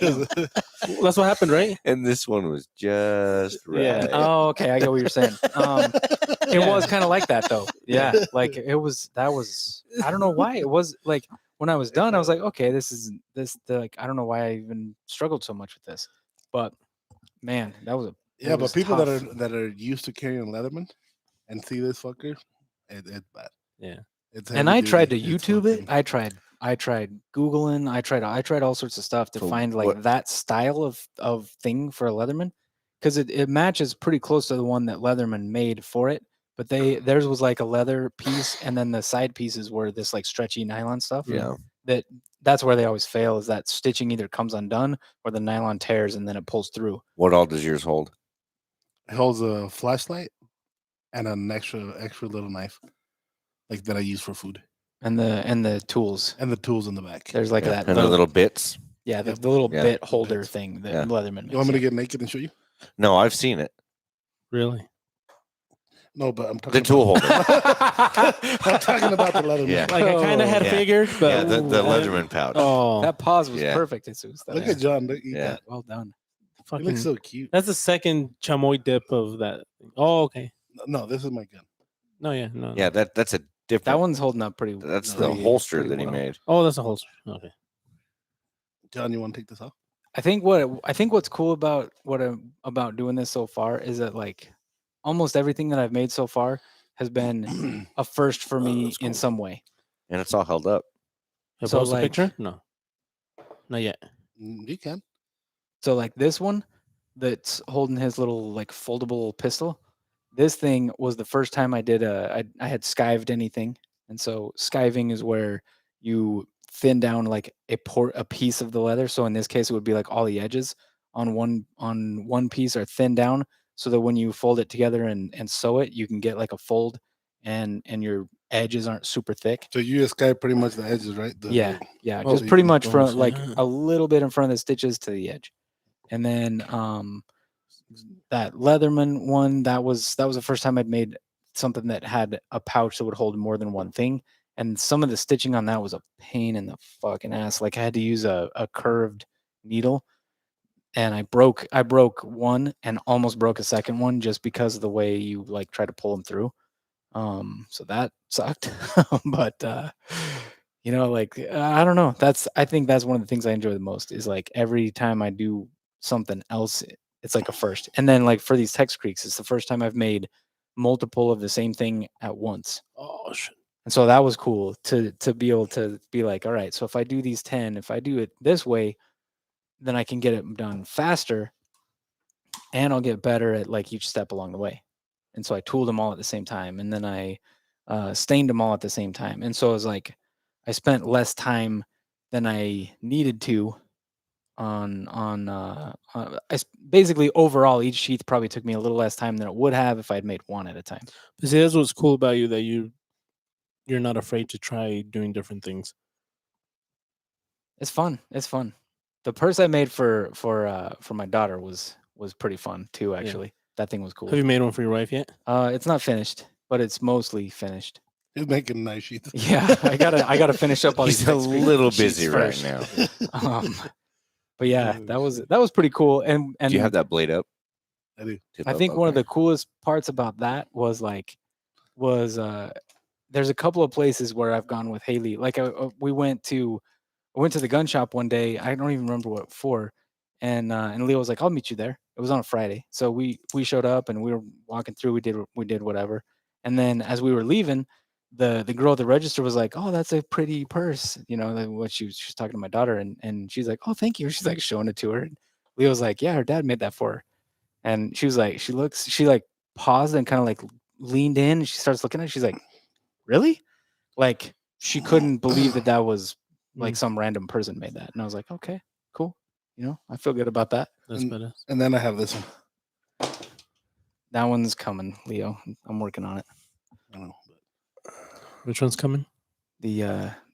That's what happened, right? And this one was just right. Yeah. Oh, okay, I get what you're saying. It Yeah. was kind of like that though. Yeah, like it was. That was. I don't know why it was like when I was done. I was like, okay, like I don't know why I even struggled so much with this, but man, that was a. Yeah, It but was people tough. that are used to carrying Leatherman and see this fucker, it's bad. Yeah. It's And I heavy tried to duty. It's YouTube it. fucking- I tried Googling. I tried all sorts of stuff to So find like what- that style of thing for a Leatherman, because it matches pretty close to the one that Leatherman made for it. But theirs was like a leather piece, and then the side pieces were this like stretchy nylon stuff. Yeah. That's where they always fail, is that stitching either comes undone or the nylon tears and then it pulls through. What all does yours hold? It holds a flashlight and an extra little knife, like that I use for food, And the tools. and the tools in the back. There's like Yeah, that and the little bits. yeah, Yep. the little Yeah. bit holder Bits. thing that Yeah. Leatherman You want me to makes. get naked and show you? No, I've seen it. Really? No, but I'm talking The tool about, holder. I'm talking about the Leatherman. Yeah. Like I kind of had Yeah. figured, but Yeah, the I- Leatherman pouch. Oh, That pause was Yeah. perfect, Jesus. That Look was at John. Look, Yeah. well done. He fucking, looks so cute. that's the second chamoy dip of that. Oh, okay. No, this is my gun. No, yeah, no. Yeah, that's a different. That one's holding up pretty. That's No, the pretty- holster pretty that he well. made. Oh, that's a holster. Okay. John, you want to take this off? I think what's cool about about doing this so far is that like almost everything that I've made so far has been a first for me that's in cool. some way. And it's all held up. You So, post a like- picture? No. Not yet. You can. So like this one that's holding his little like foldable pistol. This thing was the first time I did I had skived anything. And so skiving is where you thin down like a piece of the leather. So in this case it would be like all the edges on one piece are thinned down so that when you fold it together and sew it, you can get like a fold and your edges aren't super thick. So you just got pretty much the edges, right? Yeah, yeah, Oh, just so you pretty can much from almost- like yeah. a little bit in front of the stitches to the edge. And then that Leatherman one, that was the first time I'd made something that had a pouch that would hold more than one thing. And some of the stitching on that was a pain in the fucking ass. Like I had to use a curved needle, and I broke one and almost broke a second one just because of the way you like try to pull them through. So that sucked. But you know, like I don't know. I think that's one of the things I enjoy the most is like every time I do something else, it's like a first. And then like for these Tex Creeks, it's the first time I've made multiple of the same thing at once. Oh shit. And so that was cool to be able to be like, all right, so if I do these 10, if I do it this way, then I can get it done faster and I'll get better at like each step along the way. And so I tooled them all at the same time, and then I stained them all at the same time. And so it was like I spent less time than I needed to basically overall each sheath probably took me a little less time than it would have if I'd made one at a time. But see, that's what's cool about you, that you're not afraid to try doing different things. It's fun. It's fun. The purse I made for my daughter was pretty fun too. Actually, that thing was cool. Have you made one for your wife yet? It's not finished, but it's mostly finished. He's making nice sheets. Yeah, I gotta finish up all these. He's a Tex Creek little sheets busy right first. now. But yeah, Oh, that was pretty cool. And Do you have that blade up? I do. I think one of the coolest parts about that was there's a couple of places where I've gone with Haley. Like we went to the gun shop one day. I don't even remember what for. And Leo was like, "I'll meet you there." It was on a Friday. So we showed up and we were walking through, we did whatever. And then as we were leaving, the girl at the register was like, "Oh, that's a pretty purse." You know, like what she was talking to my daughter, and she's like, "Oh, thank you." She's like showing it to her. And Leo's like, "Yeah, her dad made that for her." And she was like, she like paused and kind of like leaned in and she starts looking at it. She's like, "Really?" Like she couldn't believe that was like some random person made that. And I was like, "Okay, cool." You know, I feel good about that. That's better. And then I have this one. That one's coming, Leo. I'm working on it. I don't know. Which one's coming? The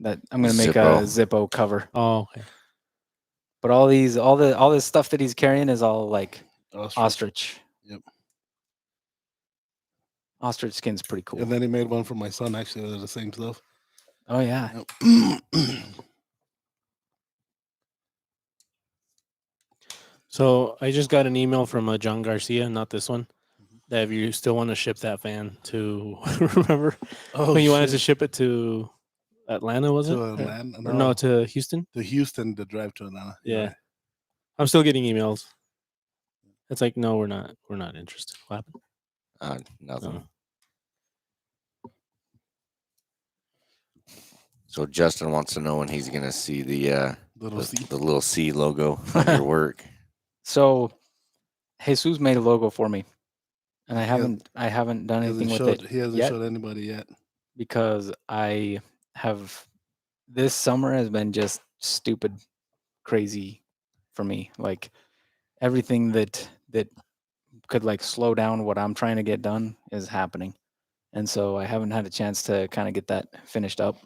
that I'm gonna make a Zippo cover. Oh, okay. But all this stuff that he's carrying is all like ostrich. Yep. Ostrich skin's pretty cool. And then he made one for my son. Actually, they're the same stuff. Oh yeah. Yep. So I just got an email from John Garcia, not this one, that if you still want to ship that van to, remember Oh, when you wanted to shit. ship it to Atlanta, was it? To Atlanta? Or no, to Houston? to Houston to drive to Atlanta. Yeah. I'm still getting emails. It's like, no, we're not interested. What happened? Nothing. No. So Justin wants to know when he's gonna see the Little little C logo on your work. So Jesus made a logo for me. And I Yeah. haven't done He anything hasn't with showed, it he hasn't yet. showed anybody yet. Because I have this summer has been just stupid crazy for me. Like everything that could like slow down what I'm trying to get done is happening. And so I haven't had a chance to kind of get that finished up.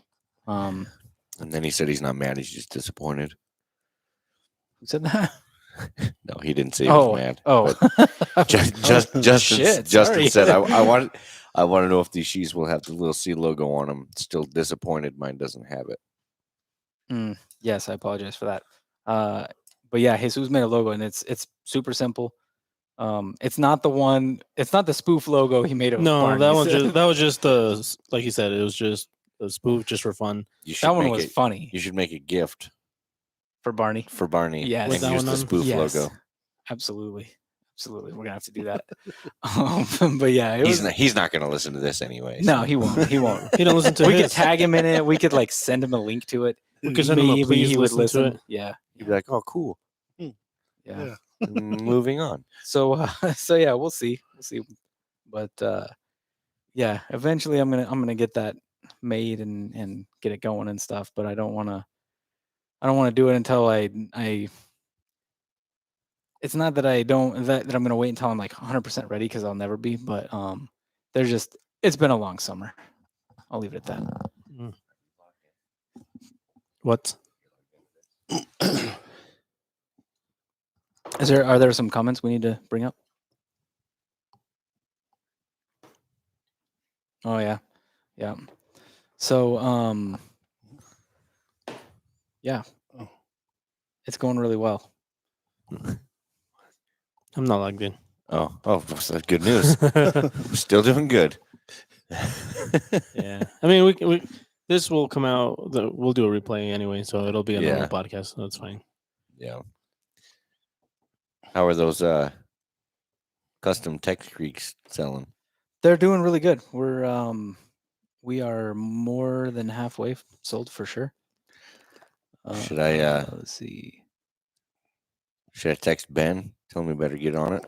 And then he said he's not mad, he's just disappointed. Who said that? No, he didn't say he was mad. Oh. Justin Shit, sorry. said I want to know if these sheets will have the little C logo on them. Still disappointed mine doesn't have it. Yes, I apologize for that. But yeah, Jesus made a logo and it's super simple. It's not the one. It's not the spoof logo he made of No, that one Barney's. that was just the like you said. It was just a spoof, just for fun. You should that one make was it, funny You should make a gift for Barney. for Barney. Yes. With and that use one the on? spoof Yes. logo. Absolutely. We're gonna have to do that. But yeah, it He's was, he's not going to listen to this anyway. no, so. he won't. He won't. He don't listen to We his. could tag him in it. We could like send him a link to it. We could send him a Maybe please he would listen to listen. it. Yeah. You'd be like, oh, cool. Yeah. Yeah. Moving on. So so yeah, we'll see. But yeah, eventually I'm gonna get that made and get it going and stuff. But I don't wanna do it until I. It's not that I don't that I'm gonna wait until I'm like 100% ready, because I'll never be. But it's been a long summer. I'll leave it at that. What? Are there some comments we need to bring up? Oh yeah. So yeah. Oh. It's going really well. I'm not logged in. Oh, that's good news. We're still doing good. Yeah, I mean, we this will come out. We'll do a replay anyway, so it'll be a normal Yeah. podcast. So that's fine. Yeah. How are those custom Tech Creeks selling? They're doing really good. We are more than halfway sold for sure. Should I let's see. Should I text Ben? Tell him we better get on it.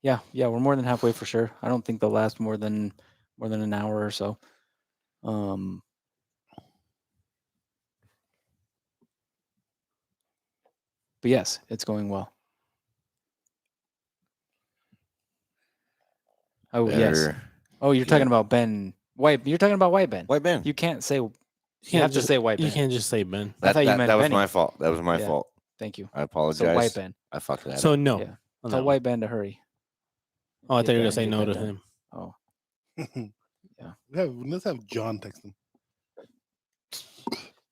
Yeah, we're more than halfway for sure. I don't think they'll last more than an hour or so. But yes, it's going well. Oh yes. Better- Oh, you're talking about Ben White. You're talking about White Ben. Why Ben? You can't say. You can't have to just- say White You Ben. can't just say Ben. I thought you meant that was Benny. my fault. That was my Yeah. fault. Thank you. I apologize. So White Ben. I fucked that So up. no. Yeah. on Tell that one. White Ben to hurry. Oh, I Get thought you were that- gonna say get no that to done. him. Oh, Let's have John text him.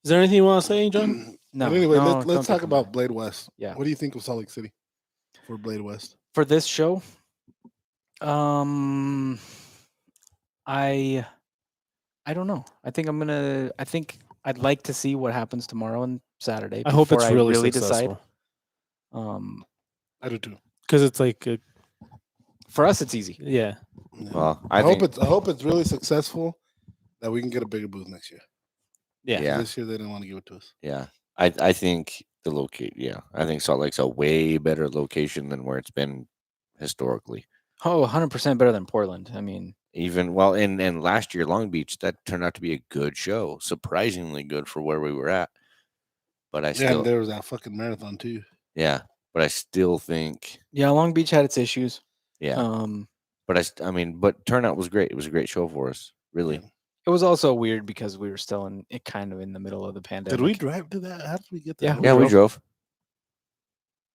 Is there anything you want to say, John? no. But anyway, no, let's don't talk take him about back. Blade West. Yeah. What do you think of Salt Lake City for Blade West? For this show. I don't know. I think I'd like to see what happens tomorrow and Saturday. I hope it's before I really decide. successful I do too. because it's like, For us, it's easy. yeah, Yeah. Well, I think hope it's really successful that we can get a bigger booth next year. yeah. This year they didn't want to give it to us. Yeah, I think the locate. Yeah, I think Salt Lake's a way better location than where it's been historically. Oh, 100% better than Portland. I mean, Even well, and last year Long Beach that turned out to be a good show, surprisingly good for where we were at. But I Yeah, still, and there was that fucking marathon too. yeah, but I still think, yeah, Long Beach had its issues. yeah. But I mean, but turnout was great. It was a great show for us, really. Yeah. It was also weird because we were still kind of in the middle of the pandemic. Did we drive to that? How did we get there? Yeah, Yeah, we drove.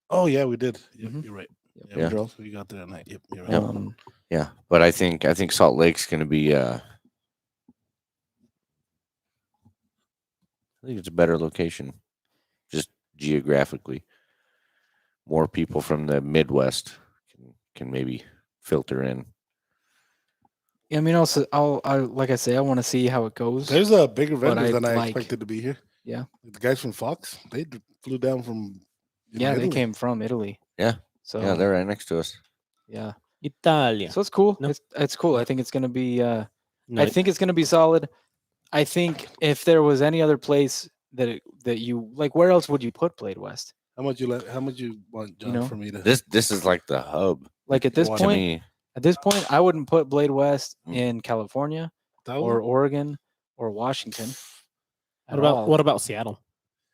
Oh yeah, we did. Yep, Mhm. You're right. Yep, Yeah. we drove. So we got there at night. Yep, you're right. Yep. Yeah, but I think Salt Lake's going to be. I think it's a better location, just geographically. More people from the Midwest can maybe filter in. I mean, also, like I say, I want to see how it goes. There's a bigger But vendors than I'd I like- expected to be here. Yeah. The guys from Fox, they flew down from. Yeah, they Italy. came from Italy. Yeah. So Yeah, they're right next to us. yeah. Italia. So it's cool. No. It's cool. I think it's gonna be. No, I think it's gonna be solid. I think if there was any other place that you like, where else would you put Blade West? How much you want, John, know, for me to? This is like the hub Like at this Why? to point, me. I wouldn't put Blade West Mm. in California That or one? Oregon or Washington. at all. what about Seattle?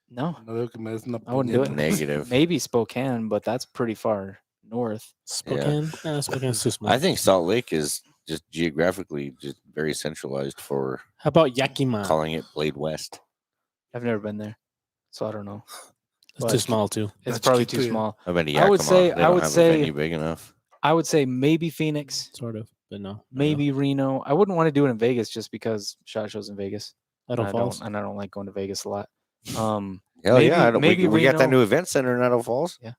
No, No, they're messing up I wouldn't the do it. name. Negative. maybe Spokane, but that's pretty far north. Spokane? Yeah, Spokane's too small. I think Salt Lake is just geographically just very centralized for How about Yakima? calling it Blade West. I've never been there, so I don't know. It's too but- small too. It's That's probably too too big. small. I bet I would Yakima, say- they I don't would have say- a venue big enough. I would say maybe Phoenix, Sort of, but no. maybe Reno. I wouldn't want to do it in Vegas just because SHOT Show's in Vegas. Idaho and Falls. I don't like going to Vegas a lot. Hell maybe- yeah, maybe we got that Reno. new event center in Idaho Falls. Yeah.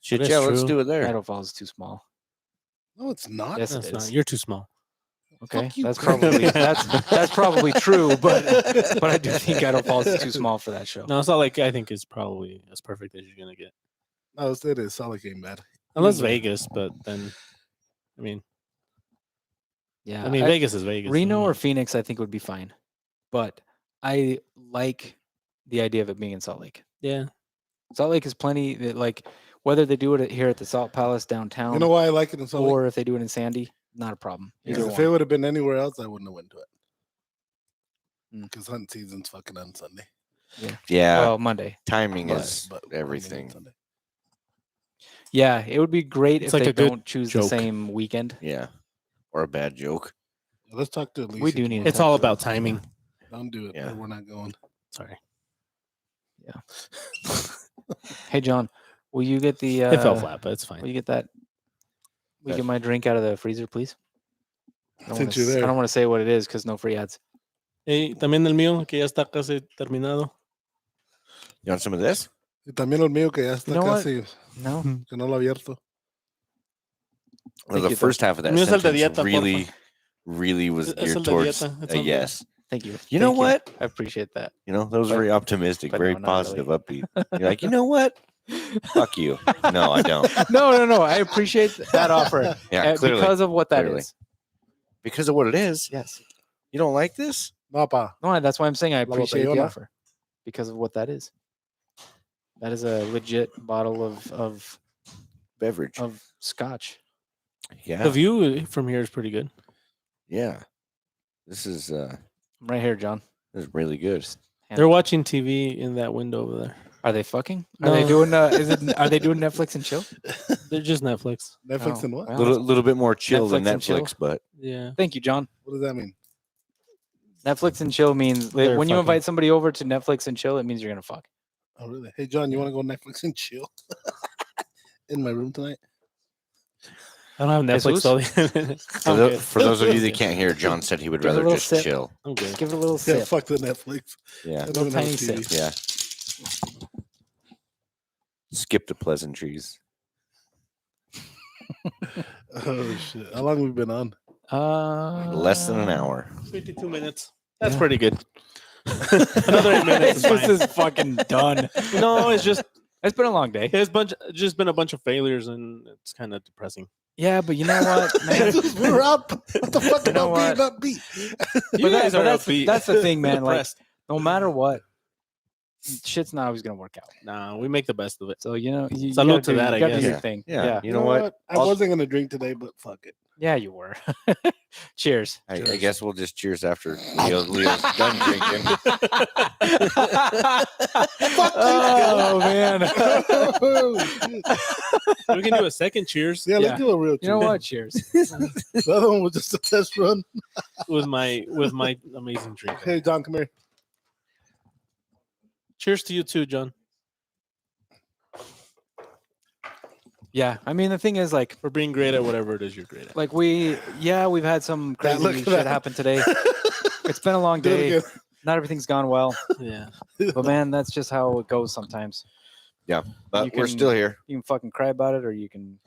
Shit, That is yeah, let's true. do it there. Idaho Falls is too small. No, it's not. Yes, That's it not. is. You're too small. Okay, Fuck you. that's probably that's probably true, but I do think Idaho Falls is too small for that show. No, Salt Lake, I think, is probably as perfect as you're gonna get, No, it is. Salt Lake ain't bad. unless Usually- Vegas. But then, I mean, Yeah, Vegas is Vegas. Reno or Phoenix, I think would be fine, but I like the idea of it being in Salt Lake. yeah. Salt Lake is plenty. Like whether they do it here at the Salt Palace downtown, You know why I like it in Salt Lake? or if they do it in Sandy, not a problem. Because Either if one. it would have been anywhere else, I wouldn't have went to it. Mm. Because hunting season's fucking on Sunday. Yeah, Well, Monday. timing But- is but hunting on everything. Sunday. Yeah, it would be great It's if like they a good don't choose the joke. same weekend. Yeah, or a bad joke. Let's talk to Alicia. We do need tomorrow. to It's talk all to them. about timing. Don't do it. Yeah. Or we're not going. Sorry, Hey, John, will you get the? it fell flat, but it's Will fine. you get that? Will you get my drink out of the freezer, please? I don't Since wanna you're s- I there. don't want to say what it is because no free ads. Hey, también el mío, que ya está casi terminado. You want some of this? Y también el mío que ya está know what? casi, No. que no lo he abierto. Well, Thank the you, first half of that Mío es el de sentence dieta, really, really was Es geared el de towards dieta, it's a on the- yes. Thank you. You know Thank what? I appreciate that. You know, that was But- very optimistic, but very no, not positive, really. upbeat. You're like, you know what? Fuck you. No, I don't. No. I appreciate that offer Yeah, clearly. because of what that is. Clearly. Because of what it is. Yes. You don't like this? No, pa. No, that's why I'm saying I La appreciate the botellona. offer because of what that is. That is a legit bottle of Beverage. scotch. Yeah. The view from here is pretty good. Yeah. This is I'm right here, John. this is really good. They're watching TV in that window over there. Are they fucking? Are they No. doing? Are they doing Netflix and chill? They're just Netflix. Netflix Oh, and what? well, Little bit more chill than Netflix and chill. Netflix, but Yeah. Thank you, John. What does that mean? Netflix and chill means They're when you fucking. invite somebody over to Netflix and chill, it means you're gonna fuck. Oh, really? Hey, John, you want to go Netflix and chill in my room tonight? I don't have Jesus? Netflix. So for, I'm tho- good. for those of you I'm that good. can't hear, John said he would Give it a rather little just sip. chill. I'm good. Give it a little Yeah, sip. fuck the Netflix. Yeah. I Little don't have a tiny TV. sip. Yeah. Skip the pleasantries. Oh shit! How long have we been on? Less than an hour. 52 minutes. That's Yeah. pretty good. Another 8 minutes. This Is fine. is fucking done. No, it's just It's been a long day. it's just been a bunch of failures, and it's kind of depressing. Yeah, but you know what, man? We're up. What the fuck You know about being upbeat? You guys are that's, upbeat. that's the thing, man. Like, Depressed. no matter what, shit's not always gonna work out. Nah, we make the best of it. So you know, you Salute gotta to do, that, you I gotta do guess. your thing. Yeah. Yeah, You know what? I wasn't gonna drink today, but fuck it. yeah, you were. Cheers. I guess we'll just cheers after Leo's done drinking. Oh man. We can do a second cheers Yeah, Yeah. let's do a real. You know cheers. what? Cheers. The other one was just a test run. with my amazing drink. Hey, John, come here. Cheers to you too, John. Yeah, I mean the thing is, like For being great at whatever it is you're great at. we've had some That look crazy at shit that. happen today. It's been a long Do it day. again. Not everything's gone well, Yeah. but man, that's just how it goes sometimes. But You we're can- still here. You can fucking cry about it, or you can.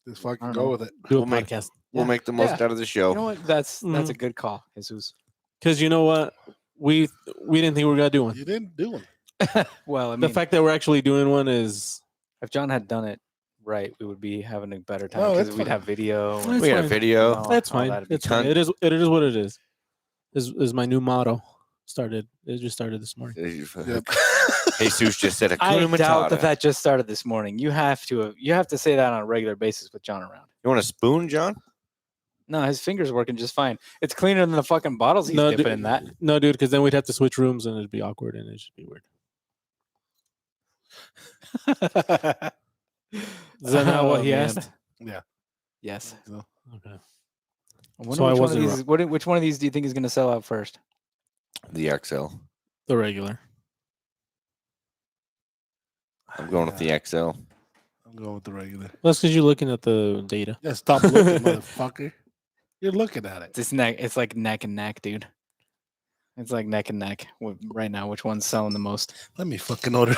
Just I fucking don't go know. with it. Do a We'll make- podcast. We'll Yeah. make the most Yeah. out of the show. You know what? That's a Mhm. good call, Jesus. Because you know what? We didn't think we were gonna do one. You didn't do one. Well, I mean, The fact that we're actually doing one is if John had done it right, we would be having a better time No, because that's we'd fine. have video. That's and, we got a fine. video. Oh, that's oh, fine. that'd be It's fine. fun. It is what it is. Is my new motto. It just started this morning. Yep. Jesus just said I Hakuna doubt Matata. that just started this morning. You have to say that on a regular basis with John around. You want a spoon, John? No, his finger's working just fine. It's cleaner than the fucking bottles he's No, dipping dude. in that. No, dude, because then we'd have to switch rooms and it'd be awkward and it'd just be weird. Is that not what Oh, he man. asked? Yes. So, Okay. I wonder So I which one of wasn't these. Which one of these do you think is going to sell out first? The XL. The regular. I'm going with the XL. I'm going with the regular. That's because you're looking at the data. Yeah, stop looking, motherfucker. You're looking at it. It's neck. It's like neck and neck, dude. It's like neck and neck right now. Which one's selling the most? Let me fucking order.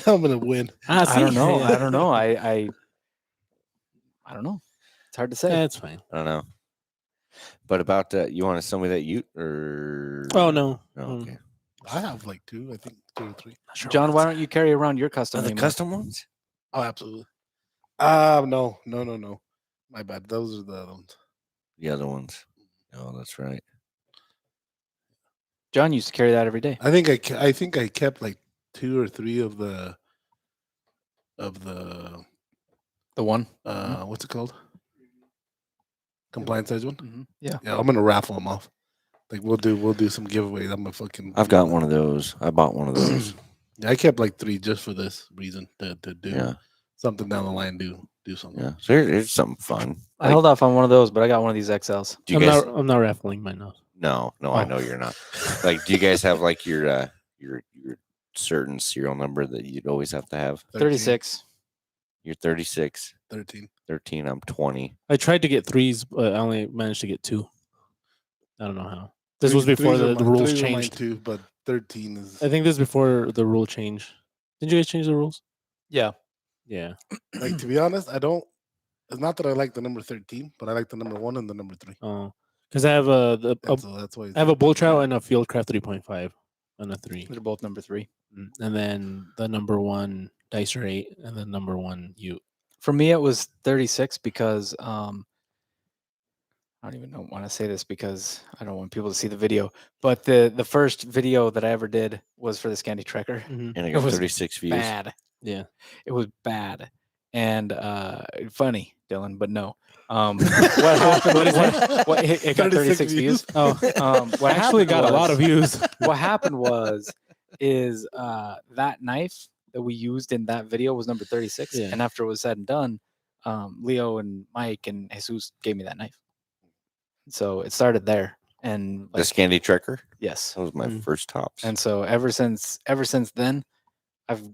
I'm gonna win. I don't know. I don't know. I don't know. It's hard to say. That's fine. I don't know. But about you want to sell me that Ute or? Oh no. No, okay. I have like 2, I think 2 or 3. Not sure John, what why it's- don't you carry around your custom? Are the name? custom ones? Oh, absolutely. No. My bad. Those are the other ones. The other ones. Oh, that's right. John used to carry that every day. I think I kept like 2 or 3 of the The one. what's it called? Compliance size one. Mhm. Yeah. Yeah, I'm gonna raffle them off. Like we'll do some giveaways. I'm a fucking. I've got one of those. I bought one of those. Yeah, I kept like 3 just for this reason to do Yeah. something down the line. Do something. Yeah. So here's something fun. I held off on one of those, but I got one of these XLs. Do you I'm guys? not raffling mine now. No, I Oh. know you're not. Like, do you guys have like your certain serial number that you'd always have to have? 36. You're 36, 13. 13. I'm 20. I tried to get 3s, but I only managed to get 2. I don't know how. This was Threes- before threes are the mine- rules threes are mine changed. too, but 13 is I think this is before the rule change. Didn't you guys change the rules? Yeah. Yeah. like, to be honest, I don't. It's not that I like the number 13, but I like the number 1 and the number 3. Oh, because I have a So that's why I have a bull trout and a Fieldcraft 3.5 and a 3, They're both number 3. and then the number 1 Dicer 8 and the number 1 Ute. For me, it was 36 because I don't even want to say this because I don't want people to see the video. But the first video that I ever did was for the Scandi Trekker. And I It got was 36 views. Bad. Yeah. It was bad and funny, Dylan. But no. What happened? What it got 36 views. Oh, What I actually happened got a lot of was- views. What happened is that knife that we used in that video was number 36. Yeah. And after it was said and done, Leo and Mike and Jesus gave me that knife. So it started there. And The like, Scandi Trekker. yes. That was my Mm. first tops. And so ever since then,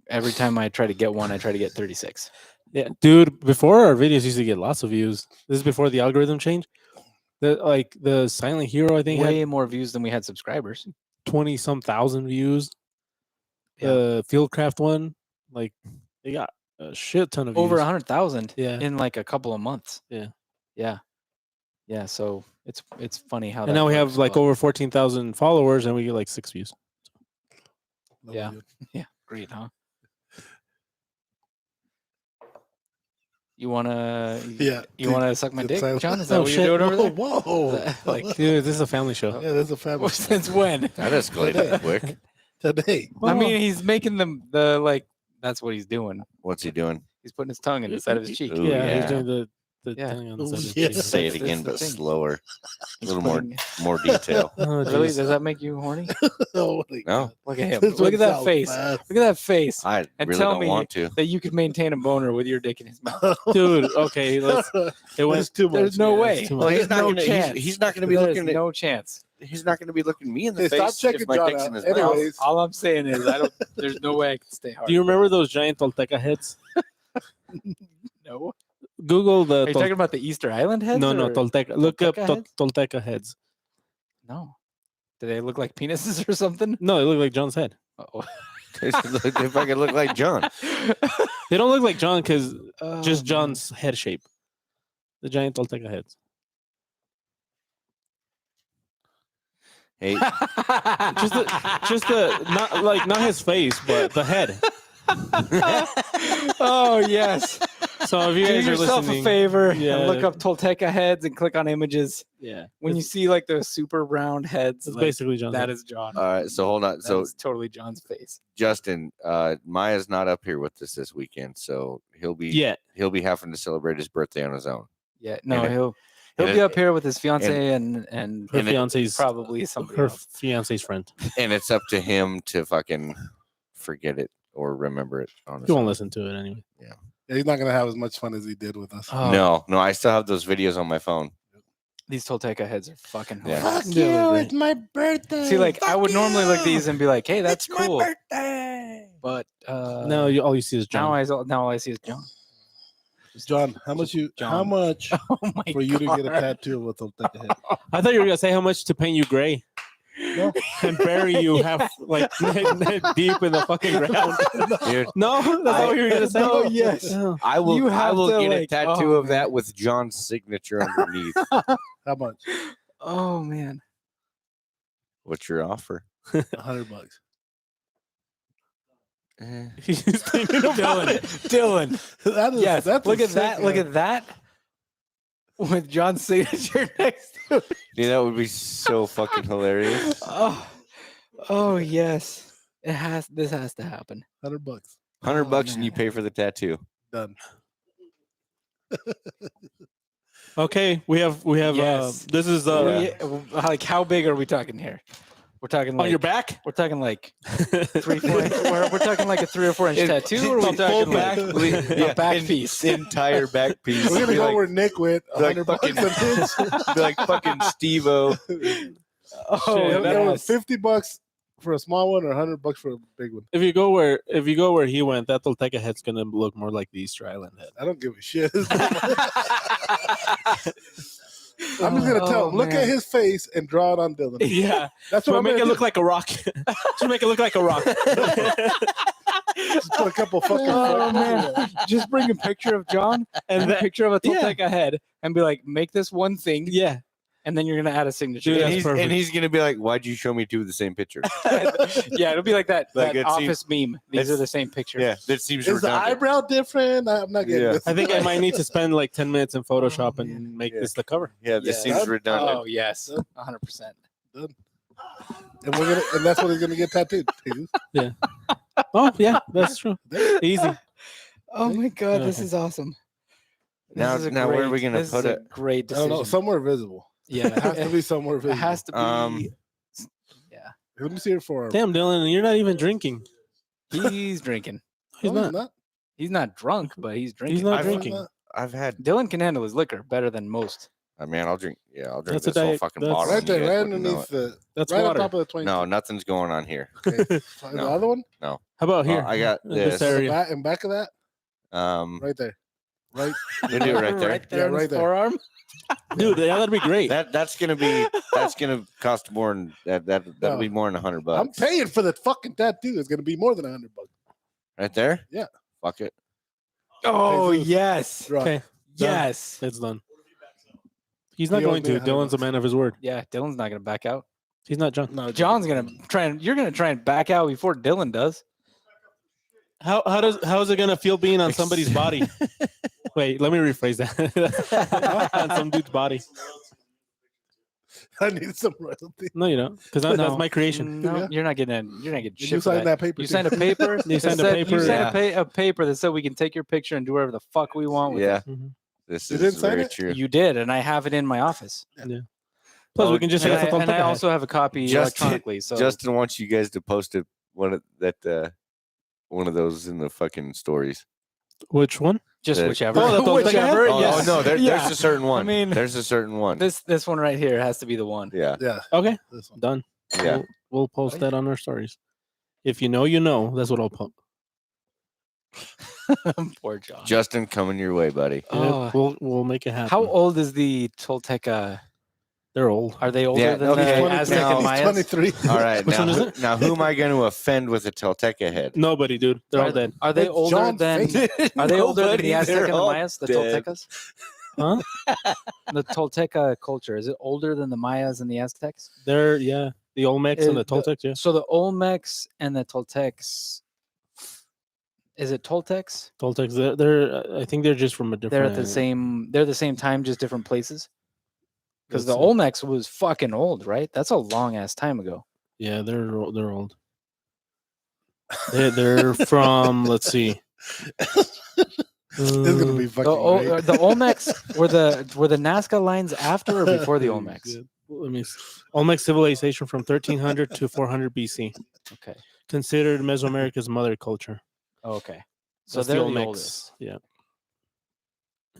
every time I try to get one, I try to get 36. Yeah, dude. Before our videos used to get lots of views. This is before the algorithm change. The Silent Hero, I think, Way had more views than we had subscribers. 20-some thousand views. Yeah. The Fieldcraft one, like they got a shit ton of Over views. 100,000 Yeah. in like a couple of months. Yeah. Yeah. Yeah. So it's funny how And that now we have works, like but over 14,000 followers, and we get like 6 views. Yeah. Yeah. Great, huh? You wanna Yeah. you wanna suck my it's dick, silent. John? Is that Oh, what shit. you're doing over there? Whoa. Like Dude, this is a family show. Yeah, that's a family. since when? That escalated quick. Today. I mean, he's making them the like. That's what he's doing. What's he doing? He's putting his tongue in the side of his cheek. Ooh, yeah, yeah. he's doing the Yeah. thing on the side of his Yeah. cheek. Say it That's again, the but thing. slower. A He's little more putting- more detail. Oh, Really? jeez. Does that make you horny? Oh, my No. God. Look at him. This Look one at that sounds face. bad. Look at that face. I And really tell don't me- want to. That you could maintain a boner with your dick in his mouth. Dude, okay, let's. It That's went. too much. There's no man. way. It's too Well, much. he's not no gonna. chance. He's not going to be There's looking at. no chance. He's not going to be looking me in the Hey, stop face checking if my John dick's in out. his Anyway. mouth. Anyways. All I'm saying is there's no way I can stay hard. Do you remember those giant Tolteca heads? know? Google the. Are you talking about the Easter Island heads? no, or- Tolteca. Look up Tolteca heads? Tolteca heads. No. Do they look like penises or something? No, they look like John's head. Uh-oh. They fucking look like John. They don't look like John because Oh, just man. John's head shape. The giant Tolteca heads. Hey, Just the not his face, but the head. oh yes. So if you Do guys are yourself listening, a favor Yeah. and look up Tolteca heads and click on images. yeah, When you see like the super round heads, it's like, basically John's that head. is John. all right. So hold on. That So is totally John's face. Justin, Maya's not up here with us this weekend, so he'll be he'll be having to celebrate his birthday on his own. Yeah, no, And it- he'll and be it- up here with his fiance and Her and it- fiance's probably somebody her else. fiance's friend. And it's up to him to fucking forget it or remember it on his You won't own. listen to it anyway. Yeah, he's not gonna have as much fun as he did with us. Oh, No, I still have those videos on my phone. These Tolteca heads are fucking Yeah. hilarious. Fuck Yeah, you! they're It's my birthday. See, like I Fuck would normally look at you. these and be like, "Hey, that's It's my cool," birthday. but No, all you see is John. now all I see is John. John, how much you? How John. much Oh my for you to get a God. tattoo of a Tolteca head? I thought you were gonna say how much to paint you gray. No. and bury you half like neck deep in the fucking ground. Dude, No, that's not what you were gonna say. Oh, yes. Yeah. I will. You I have will to, get a like, tattoo oh, of that with John's signature underneath. How much? Oh man. What's your offer? $100. Eh, He's thinking about it. Dylan. That is, Yes. that's a Look at sick that. Look one. at that. With John's signature next to it. Dude, that would be so fucking hilarious. Oh. Oh yes. This has to happen. $100. $100 Oh, and you man. pay for the tattoo. Done. Okay, we have Yes. this is Like how big are we talking here? We're talking like on your back. we're talking like 3-4 inch, we're talking like a 3 or 4 inch tattoo, or are we full talking back. like a back piece? Entire back piece. We're gonna Be go like, where Nick went. like $100 fucking- an inch. be like fucking Steve-O. Oh, Shit, That was yes. $50 for a small one, or $100 for a big one. If you go where he went, that Tolteca head's gonna look more like the Easter Island head. I don't give a shit. I'm just gonna tell him, look man. at his face and draw it on Dylan. Yeah, That's so what I'm make gonna it do. look like a rock. Just make it look like a rock. Just put a couple fucking. Oh freckles. man! Just bring a picture of John and a that- picture of a yeah. Tolteca head, and be like, make this one thing, Yeah, and then you're gonna add a signature. Dude, And that's he's, perfect. and he's gonna be like, "Why'd you show me two of the same picture?" Yeah, it'll be like that. Like, that it seems- office meme. These are the same picture. Yeah, that seems Is the redundant. eyebrow different? I'm not getting Yeah. this. I think I might need to spend like 10 minutes in Photoshop Oh, and make Yeah. this the cover. Yeah, this Yeah. seems redundant. Oh yes, 100%. And and that's what he's gonna get tattooed. Oh yeah, that's true. Easy. Oh my god, this Okay. is awesome. This Now- is a now where are we great- gonna this put is a it? Great I decision. don't know, somewhere visible. Yeah, It has to be somewhere It visible. has to be. Yeah, Let me see your forearm. Damn, Dylan, you're not even drinking. he's drinking. He's No, not. He's not drunk, but he's drinking. He's not I've- drinking. I've had. Dylan can handle his liquor better than most. I mean, I'll drink. Yeah, I'll drink That's a this whole diet- fucking that's- bottle. Right and you there, guys right wouldn't know underneath the, That's right water. on top of the 20. No, nothing's going on here. Okay. The No. other one, How about here? I got This this. area. in back of that, Right right there, right. we do it right there. Right there Yeah, on his right there. forearm. Dude, that'd be great. That's gonna cost more than that'll No. be more than $100. I'm paying for the fucking tattoo. It's gonna be more than $100. Right there. Yeah. Fuck it. Oh Jesus. yes, Draw. Okay, yes. it's done. He's not He going owes me to. Dylan's a $100. man of his word. Yeah, Dylan's not gonna back out. He's not drunk. No, John's gonna try and you're gonna try and back out before Dylan does. How is it gonna feel being on somebody's body? Wait, let me rephrase that. On some dude's body. I need some royalty. No, you don't, because that's No. my creation. No, Yeah. you're not getting. You're not getting Did shit. you for sign that. that paper? You too? signed a paper. You that signed a said- paper, You signed yeah. a paper that said we can take your picture and do whatever the fuck we want with Yeah, Mhm. this You is didn't sign very it? true. it. You did, and I have it in my office. Plus, Oh, we can just And say that's I, a and I Tolteca also have a copy Justin- electronically. So Justin wants you guys to post it one of those in the fucking stories. head. Which one? just the- whichever. Oh, the Tolteca whichever. Oh, Yes. no, there's Yeah. a certain one. mean, there's a certain one. This one right here has to be the one. Yeah, Yeah, Okay, this one. done. yeah. We'll post that on our stories. If you know, you know. That's what I'll put. Poor John. Justin, coming your way, buddy. Oh. We'll make it happen. How old is the Tolteca? They're old. Are they older Yeah, than okay, the 23. Aztec now- and He's Mayas? 23. All right, Which now, one is it? now who am I going to offend with a Tolteca head? Nobody, dude. They're all dead. Are they It's older John's than? face. Are they older than the Nobody, Aztec they're and the all Mayas? The dead. Toltecas? Huh? The Tolteca culture, is it older than the Mayas and the Aztecs? They're the Olmecs and the The- Toltecs. Yeah, So the Olmecs and the Toltecs, is it Toltecs? Toltecs. They're I think they're just from a different. They're at the same. They're the same time, just different places. Because the Let's see. Olmecs was fucking old, right? That's a long ass time ago. Yeah, they're old. They're from. Let's see. This is gonna be The, fucking great. the Olmecs were the Nazca lines after or before the Olmecs? Good. Let me. Olmec civilization from 1300 to 400 BC, Okay. considered Mesoamerica's mother culture. Oh, okay. So That's they're the Olmecs. oldest. Yeah.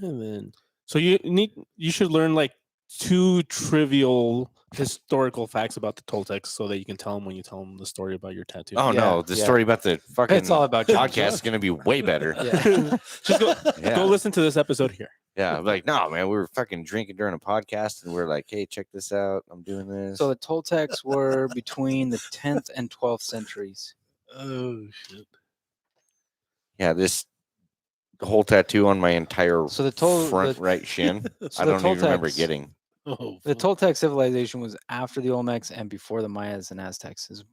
And then, so you should learn like 2 trivial historical facts about the Toltecs so that you can tell them when you tell them the story about your tattoo. Oh no, Yeah, the yeah. story about the fucking It's all about John. podcast is going to be way better. Yeah. Just Yeah. go listen to this episode here. Yeah, like, no, man, we were fucking drinking during a podcast, and we're like, hey, check this out. I'm doing this. So the Toltecs were between the 10th and 12th centuries. Oh shit! Yeah, this whole tattoo on my entire So the front right shin, so I the don't even remember Toltecs- getting. Oh, The fuck. Toltec civilization was after the Olmecs and before the Mayas and Aztecs. Does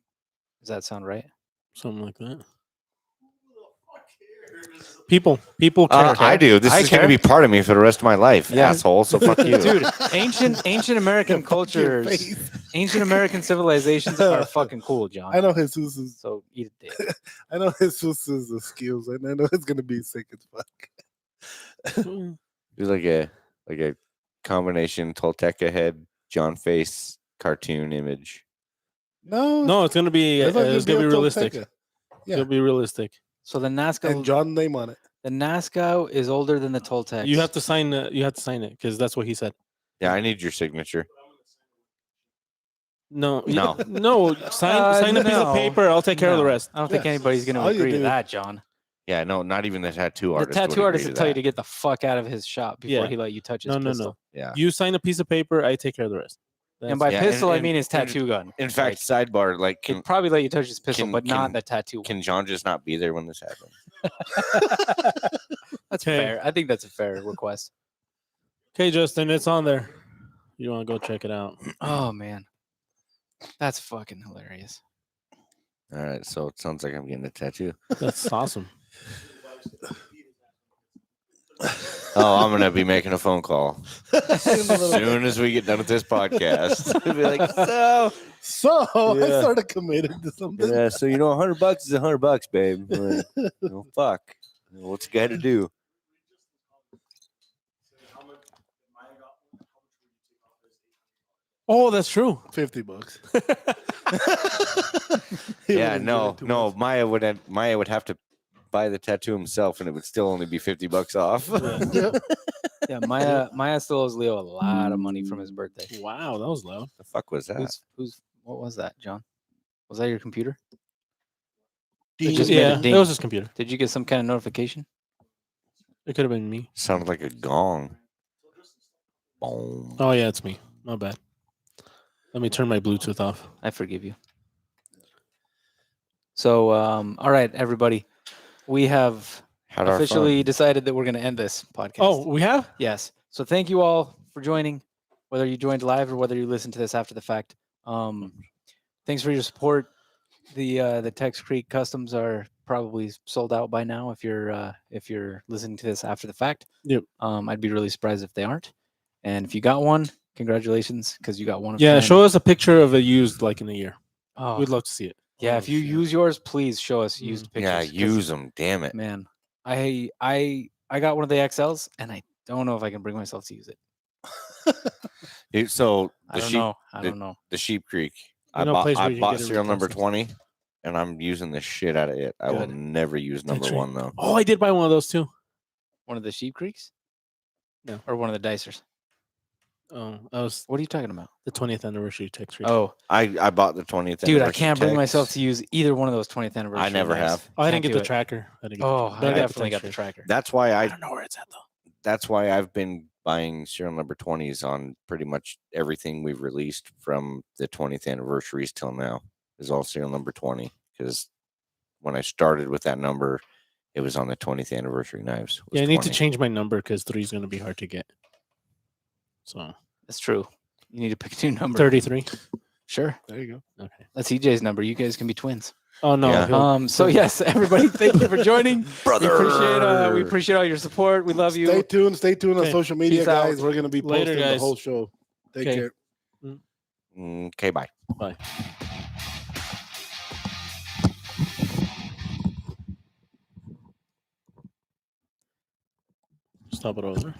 that sound right? Something like that. People care. I do. This I is going to care. be part of me for the rest of my life, Yeah. asshole. So fuck you. Dude, ancient American Fuck your cultures, face. ancient American civilizations are fucking cool, John. I know Jesus's. So eat a dick. I know Jesus's skills, and I know it's gonna be sick as fuck. Do like a combination Tolteca head, John face cartoon image. No, it's gonna be it's like it's gonna be a realistic. Tolteca. It's gonna be realistic. So the Nazca, And John's name on it. the Nazca is older than the Toltecs. You have to sign. You have to sign it because that's what he said. Yeah, I need your signature. No, No. no. Sign a piece of no. paper. I'll take care of the No, rest. I don't think Yeah. anybody's going to All you agree to do- that, John. Yeah, no, not even the tattoo The artist. tattoo would artist agree will tell you that. to get the fuck out of his shop before Yeah. he let you touch his No, no, pistol. no. Yeah. You sign a piece of paper. I take care of the rest. And by Yeah, pistol, I and- mean his and- tattoo gun. In fact, sidebar, like, He'd probably let you touch his pistol, can- but not can- the tattoo. can John just not be there when this happens? That's Okay. fair. I think that's a fair request. Okay, Justin, it's on there. You want to go check it out? Oh man, that's fucking hilarious. All right, so it sounds like I'm getting a tattoo. That's awesome. Oh, I'm gonna be making a phone call as soon as we get done with this podcast. Be like, So I Yeah. started committed to something. yeah, so $100 is $100, babe. Like, fuck. What's it got to do? Oh, that's true. $50. Yeah, no. Maya would have to buy the tattoo himself, and it would still only be $50 off. Yeah, Maya still owes Leo a lot of money from his birthday. Wow, that was loud. The fuck was that? What was that, John? Was that your computer? Ding. just made a Yeah, it ding. was his computer. Did you get some kind of notification? It could have been me. Sounded like a gong. Boom. Oh yeah, it's me. My bad. Let me turn my Bluetooth off. I forgive you. So, all right, everybody, we have Had our officially fun. decided that we're going to end this podcast. Oh, we have? yes. So thank you all for joining, whether you joined live or whether you listen to this after the fact. Thanks for your support. The Tex Creek customs are probably sold out by now if you're listening to this after the fact. Yep. I'd be really surprised if they aren't. And if you got one, congratulations, because you got one. Of Yeah, 10. show us a picture of it used like in a year. Oh, We'd love to see it. yeah, Oh, if you shit. use yours, please show us used pictures. Yeah, 'cause, use them. Damn it. Man, I got one of the XLs, and I don't know if I can bring myself to use it. So I the don't sheep, know. I don't know. the Sheep Creek. You know a place where I you can bought get it serial number replacements. 20, and I'm using the shit out of it. I will Good. never use number right. 1 though. Oh, I did buy one of those too. One of the Sheep Creeks? No. Or one of the Dicers? Oh, that was What are you talking about? the 20th anniversary Tex Creek. Oh, I bought the 20th. dude, I anniversary can't bring myself text. to use either one of those 20th anniversary. never knives. have. Oh, I didn't Can't get the do it. tracker. I didn't get Oh, the, I but definitely got Tex the tracker. tracker. That's why I don't know where it's at though. that's why I've been buying serial number 20s on pretty much everything we've released from the 20th anniversaries till now is all serial number 20, because when I started with that number, it was on the 20th anniversary knives. was Yeah, I need to 20. change my number because 3 is going to be hard to get. So That's true. You need to pick a new number. 33. Sure. There you go. Okay. That's EJ's number. You guys can be twins. Oh no. Yeah. So yes, everybody, thank you for joining. We appreciate all your support. We love you. Stay tuned. Stay tuned on Okay. social media, Peace out. guys. We're gonna be Later, posting the guys. whole show. Take Okay. care. Okay, bye. Bye. Stop it over.